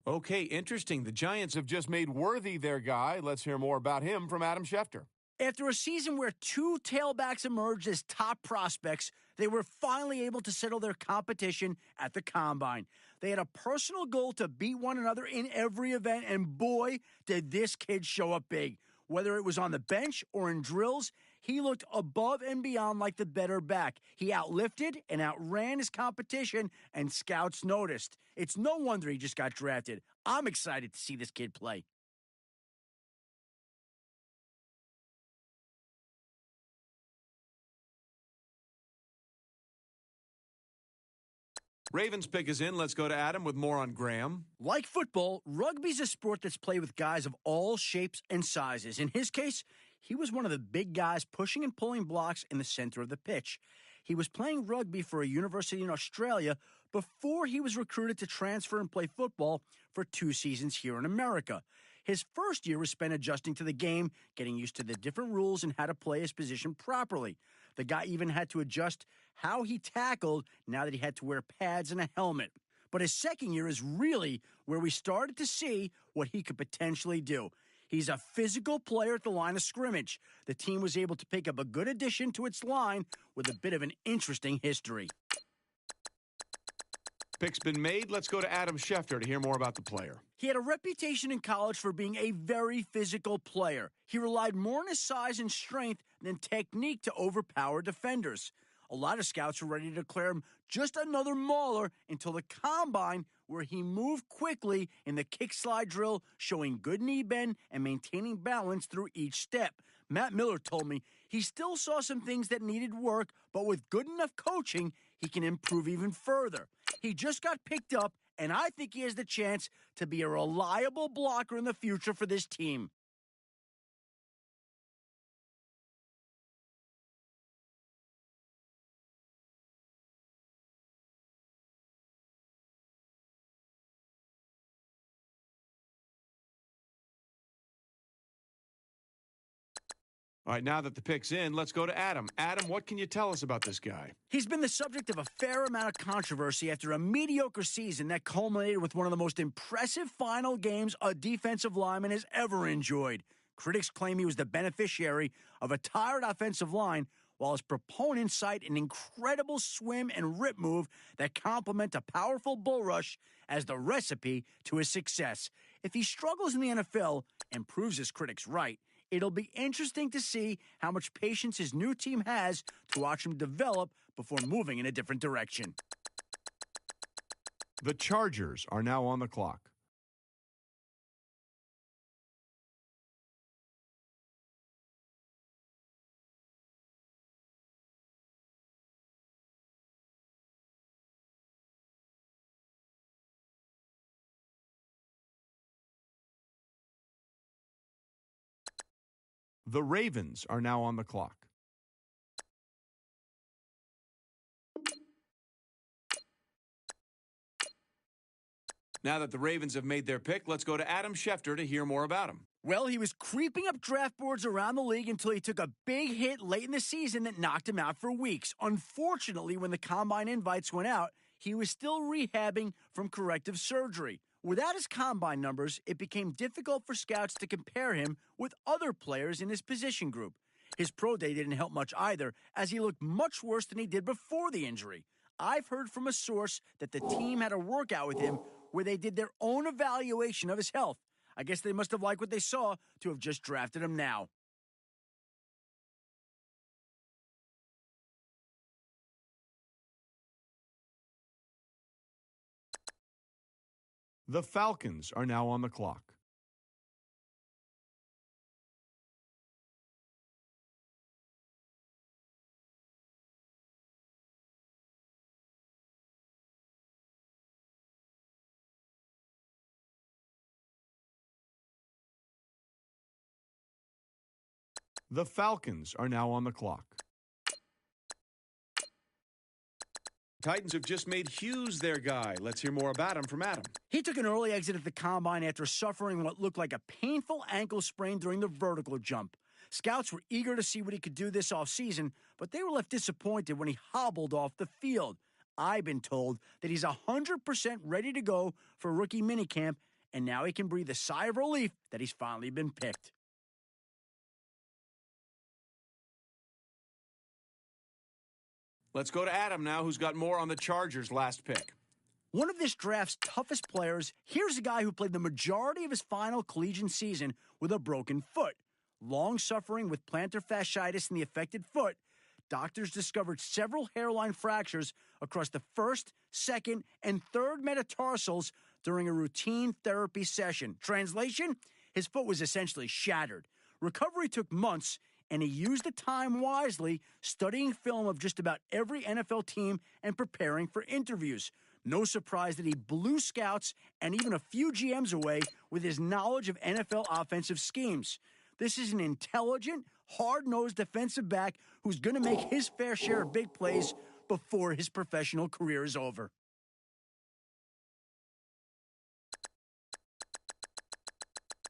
Okay, interesting. The Giants have just made Worthy their guy. Let's hear more about him from Adam Schefter. After a season where two tailbacks emerged as top prospects, they were finally able to settle their competition at the Combine. They had a personal goal to beat one another in every event, and boy, did this kid show up big. Whether it was on the bench or in drills, he looked above and beyond like the better back. He outlifted and outran his competition, and scouts noticed. It's no wonder he just got drafted. I'm excited to see this kid play. Ravens pick is in. Let's go to Adam with more on Graham. Like football, rugby's a sport that's played with guys of all shapes and sizes. In his case, he was one of the big guys pushing and pulling blocks in the center of the pitch. He was playing rugby for a university in Australia before he was recruited to transfer and play football for 2 seasons here in America. His first year was spent adjusting to the game, getting used to the different rules and how to play his position properly. The guy even had to adjust how he tackled now that he had to wear pads and a helmet. But his second year is really where we started to see what he could potentially do. He's a physical player at the line of scrimmage. The team was able to pick up a good addition to its line with a bit of an interesting history. Pick's been made. Let's go to Adam Schefter to hear more about the player. He had a reputation in college for being a very physical player. He relied more on his size and strength than technique to overpower defenders. A lot of scouts were ready to declare him just another mauler until the Combine, where he moved quickly in the kick slide drill, showing good knee bend and maintaining balance through each step. Matt Miller told me he still saw some things that needed work, but with good enough coaching, he can improve even further. He just got picked up, and I think he has the chance to be a reliable blocker in the future for this team. All right, now that the pick's in, let's go to Adam. Adam, what can you tell us about this guy? He's been the subject of a fair amount of controversy after a mediocre season that culminated with one of the most impressive final games a defensive lineman has ever enjoyed. Critics claim he was the beneficiary of a tired offensive line, while his proponents cite an incredible swim and rip move that complement a powerful bull rush as the recipe to his success. If he struggles in the NFL and proves his critics right, it'll be interesting to see how much patience his new team has to watch him develop before moving in a different direction. The Chargers are now on the clock. The Ravens are now on the clock. Now that the Ravens have made their pick, let's go to Adam Schefter to hear more about him. Well, he was creeping up draft boards around the league until he took a big hit late in the season that knocked him out for weeks. Unfortunately, when the Combine invites went out, he was still rehabbing from corrective surgery. Without his Combine numbers, it became difficult for scouts to compare him with other players in his position group. His pro day didn't help much either, as he looked much worse than he did before the injury. I've heard from a source that the team had a workout with him where they did their own evaluation of his health. I guess they must have liked what they saw to have just drafted him now. The Falcons are now on the clock. The Falcons are now on the clock. Titans have just made Hughes their guy. Let's hear more about him from Adam. He took an early exit at the combine after suffering what looked like a painful ankle sprain during the vertical jump. Scouts were eager to see what he could do this offseason, but they were left disappointed when he hobbled off the field. I've been told that he's 100% ready to go for rookie minicamp, and now he can breathe a sigh of relief that he's finally been picked. Let's go to Adam now, who's got more on the Chargers' last pick. One of this draft's toughest players, here's a guy who played the majority of his final collegiate season with a broken foot. Long suffering with plantar fasciitis in the affected foot, doctors discovered several hairline fractures across the first, second, and third metatarsals during a routine therapy session. Translation? His foot was essentially shattered. Recovery took months, and he used the time wisely, studying film of just about every NFL team and preparing for interviews. No surprise that he blew scouts and even a few GMs away with his knowledge of NFL offensive schemes. This is an intelligent, hard-nosed defensive back who's going to make his fair share of big plays before his professional career is over.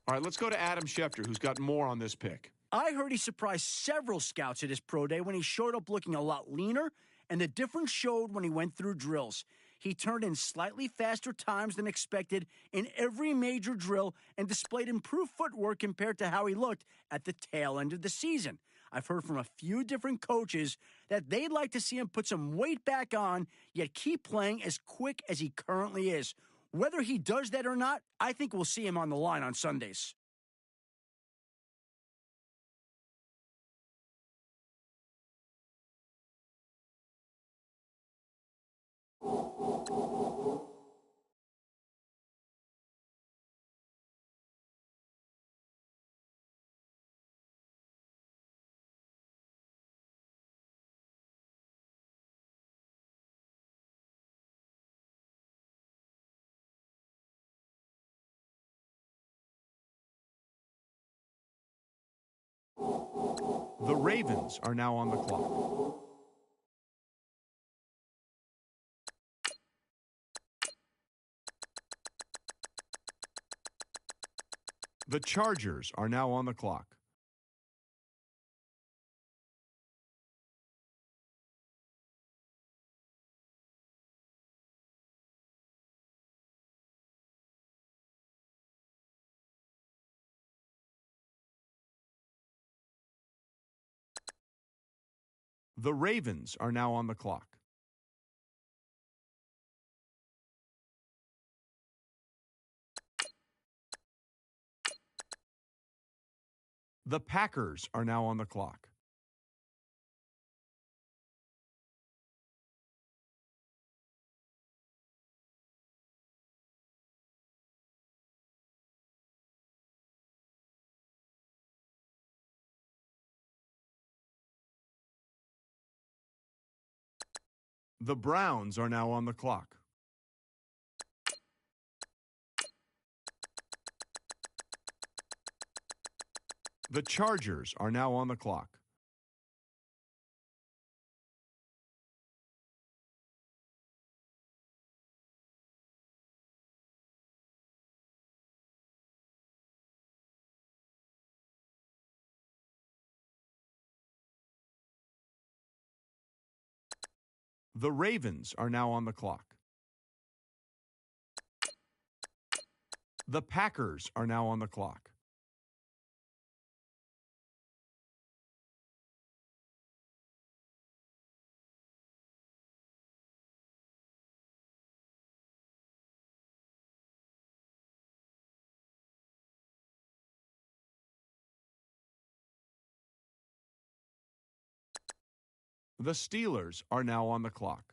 All right, let's go to Adam Schefter, who's got more on this pick. I heard he surprised several scouts at his pro day when he showed up looking a lot leaner, and the difference showed when he went through drills. He turned in slightly faster times than expected in every major drill and displayed improved footwork compared to how he looked at the tail end of the season. I've heard from a few different coaches that they'd like to see him put some weight back on, yet keep playing as quick as he currently is. Whether he does that or not, I think we'll see him on the line on Sundays. The Ravens are now on the clock. The Chargers are now on the clock. The Ravens are now on the clock. The Packers are now on the clock. The Browns are now on the clock. The Chargers are now on the clock. The Ravens are now on the clock. The Packers are now on the clock. The Steelers are now on the clock.